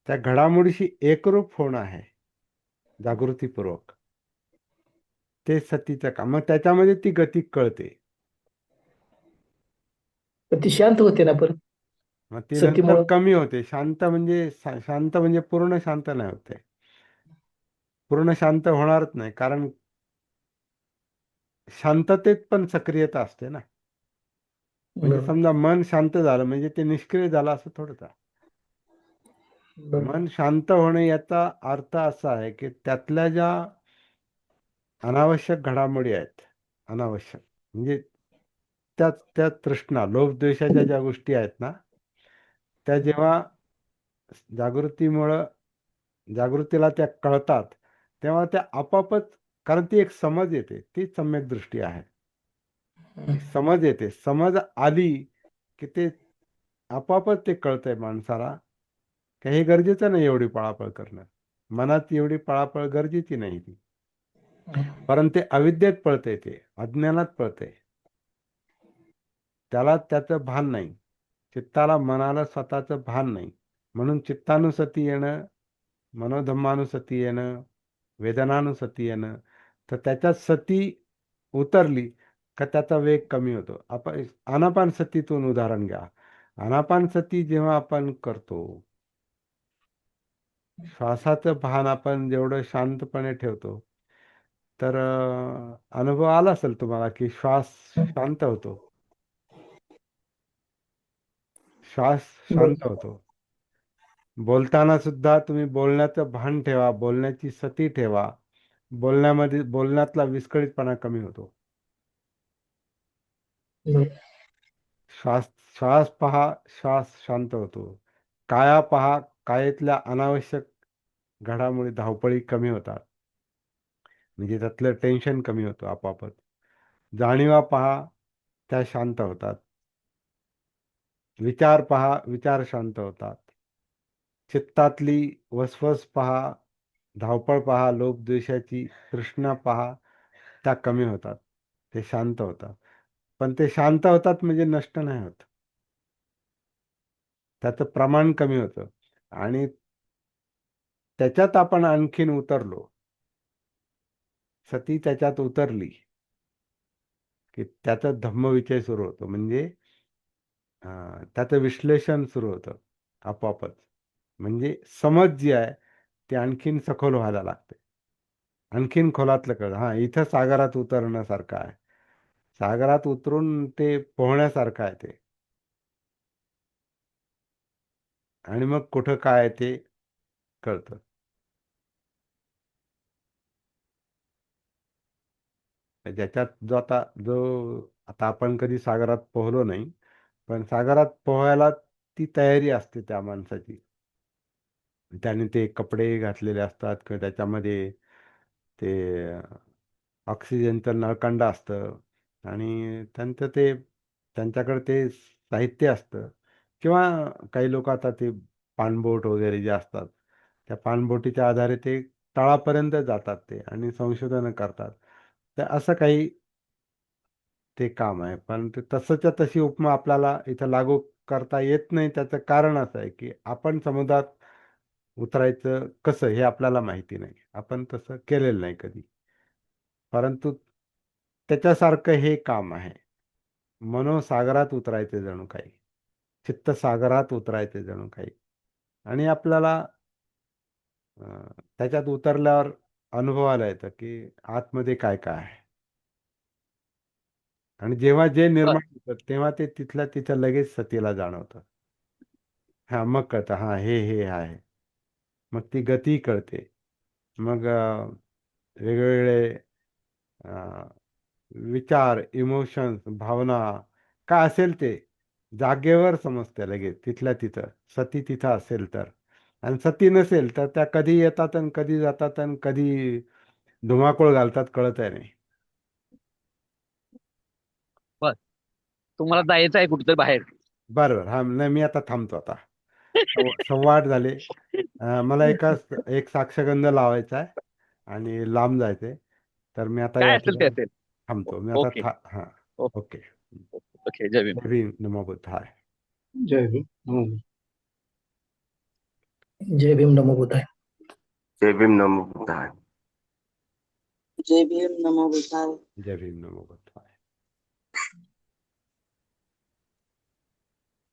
त्या घडामोडीशी एकरूप होणं आहे जागृतीपूर्वक. ते सतीचं काम. मग त्याच्यामध्ये ती गती कळते. पण ती शांत होते ना परत मग ती नंतर सतीमुळं. कमी होते. शांत म्हणजे पूर्ण शांत नाही होते. पूर्ण शांत होणारच नाही, कारण शांततेत पण सक्रियता असते ना. म्हणजे बरोबर समजा मन शांत झालं म्हणजे ते निष्क्रिय झालं असं थोडंच आहे. बरोबर. मन शांत होणे याचा अर्थ असा आहे की त्यातल्या ज्या अनावश्यक घडामोडी आहेत, अनावश्यक म्हणजे त्या तृष्णा, लोभ, द्वेषाच्या ज्या गोष्टी आहेत ना, त्या जेव्हा जागृतीमुळं जागृतीला त्या कळतात, तेव्हा त्या आपोआपच, कारण ती एक समज येते, ती सम्यक दृष्टी आहे. ती समज येते, समज आली की ते आपोआपच ते कळतंय माणसाला, काही गरजेचं नाही एवढी पळापळ करणं. मनात एवढी पळापळ गरजेची नाही ती. परंतु ते अविद्येत पळते, ते अज्ञानात पळते, त्याला त्याचं भान नाही. चित्ताला, मनाला स्वतःचं भान नाही. म्हणून चित्तानुसती येणं, मनोधम्मानुसती येणं, वेदनानुसती येणं, तर त्याच्यात सती उतरली का त्याचा वेग कमी होतो. आपण आनापान सतीतून उदाहरण घ्या. आनापान सती जेव्हा आपण करतो, श्वासाचं भान आपण जेवढं शांतपणे ठेवतो, तर अनुभव आला असेल तुम्हाला की श्वास शांत होतो. श्वास शांत होतो. बोलताना सुद्धा तुम्ही बोलण्याचं भान ठेवा, बोलण्याची सती ठेवा. बोलण्यातला विस्कळीतपणा कमी होतो. बरोबर. श्वास श्वास पहा, श्वास शांत होतो. काया पहा, कायेतल्या अनावश्यक घडामोडी, धावपळी कमी होतात. म्हणजे त्यातलं टेन्शन कमी होतं आपोआपच. जाणीवा पहा, त्या शांत होतात. विचार पहा, विचार शांत होतात. चित्तातली वसवस पहा, धावपळ पहा, लोभ द्वेषाची तृष्णा पहा, त्या कमी होतात. ते शांत होतात. पण ते शांत होतात म्हणजे नष्ट नाही होत. त्याचं प्रमाण कमी होतं. आणि त्याच्यात आपण आणखीन उतरलो, सती त्याच्यात उतरली की त्याचा धम्मविषय सुरू होतो. म्हणजे त्याचं विश्लेषण सुरू होतं आपोआपच. म्हणजे समज जी आहे ती आणखीन सखोल व्हायला लागते. आणखीन खोलातलं कळतं. हा, इथं सागरात उतरण्यासारखं आहे. सागरात उतरून ते पोहण्यासारखं आहे ते. आणि मग कुठं काय आहे ते कळतं. ज्याच्यात आता आपण कधी सागरात पोहलो नाही, पण सागरात पोहायला ती तयारी असते त्या माणसाची. त्याने ते कपडे घातलेले असतात किंवा त्याच्यामध्ये ते ऑक्सिजनचं नळकांड असतं आणि त्यांच्याकडे ते साहित्य असतं. किंवा काही लोक आता ते पाणबोट वगैरे जे असतात, त्या पाणबोटीच्या आधारे ते तळापर्यंत जातात ते आणि संशोधनं करतात. तर असं काही ते काम आहे. पण ते तसंच्या तशी उपमा आपल्याला इथं लागू करता येत नाही. त्याचं कारण असं आहे की आपण समुद्रात उतरायचं कसं हे आपल्याला माहिती नाही. आपण तसं केलेलं नाही कधी. परंतु त्याच्यासारखं हे काम आहे. मनोसागरात उतरायचे जणू काही. चित्तसागरात उतरायचे जणू काही. आणि आपल्याला त्याच्यात उतरल्यावर अनुभवायला येतं की आतमध्ये काय काय आहे. आणि जेव्हा जे बर निर्माण होतं तेव्हा ते तिथल्या तिथं लगेच सतीला जाणवतं. हा, मग कळतं, हा हे आहे. मग ती गती कळते. मग वेगवेगळे विचार, इमोशन्स, भावना काय असेल ते जागेवर समजते लगेच तिथल्या तिथं. सती तिथं असेल तर. आणि सती नसेल तर त्या कधी येतात आणि कधी जातात आणि कधी धुमाकूळ घालतात कळत आहे नाही. बर तुम्हाला जायचं आहे कुठेतरी बाहेर. बरोबर. हा, नाही, मी आता थांबतो आता. संवाद झाले. मला एक साक्षगंध लावायचा आहे आणि लांब जायचंय. तर मी आता या काय असेल ते ठिकाणी असेल. थांबतो. मी आता ओके हां. ओके. ओके जय भीम. जय भीम, नमो बुद्धाय. जय भीम नमो बुद्धाय. जय भीम नमो बुद्धाय. जय भीम नमो बुद्धाय. जय भीम नमो बुद्धाय. जय भीम, नमो बुद्धाय.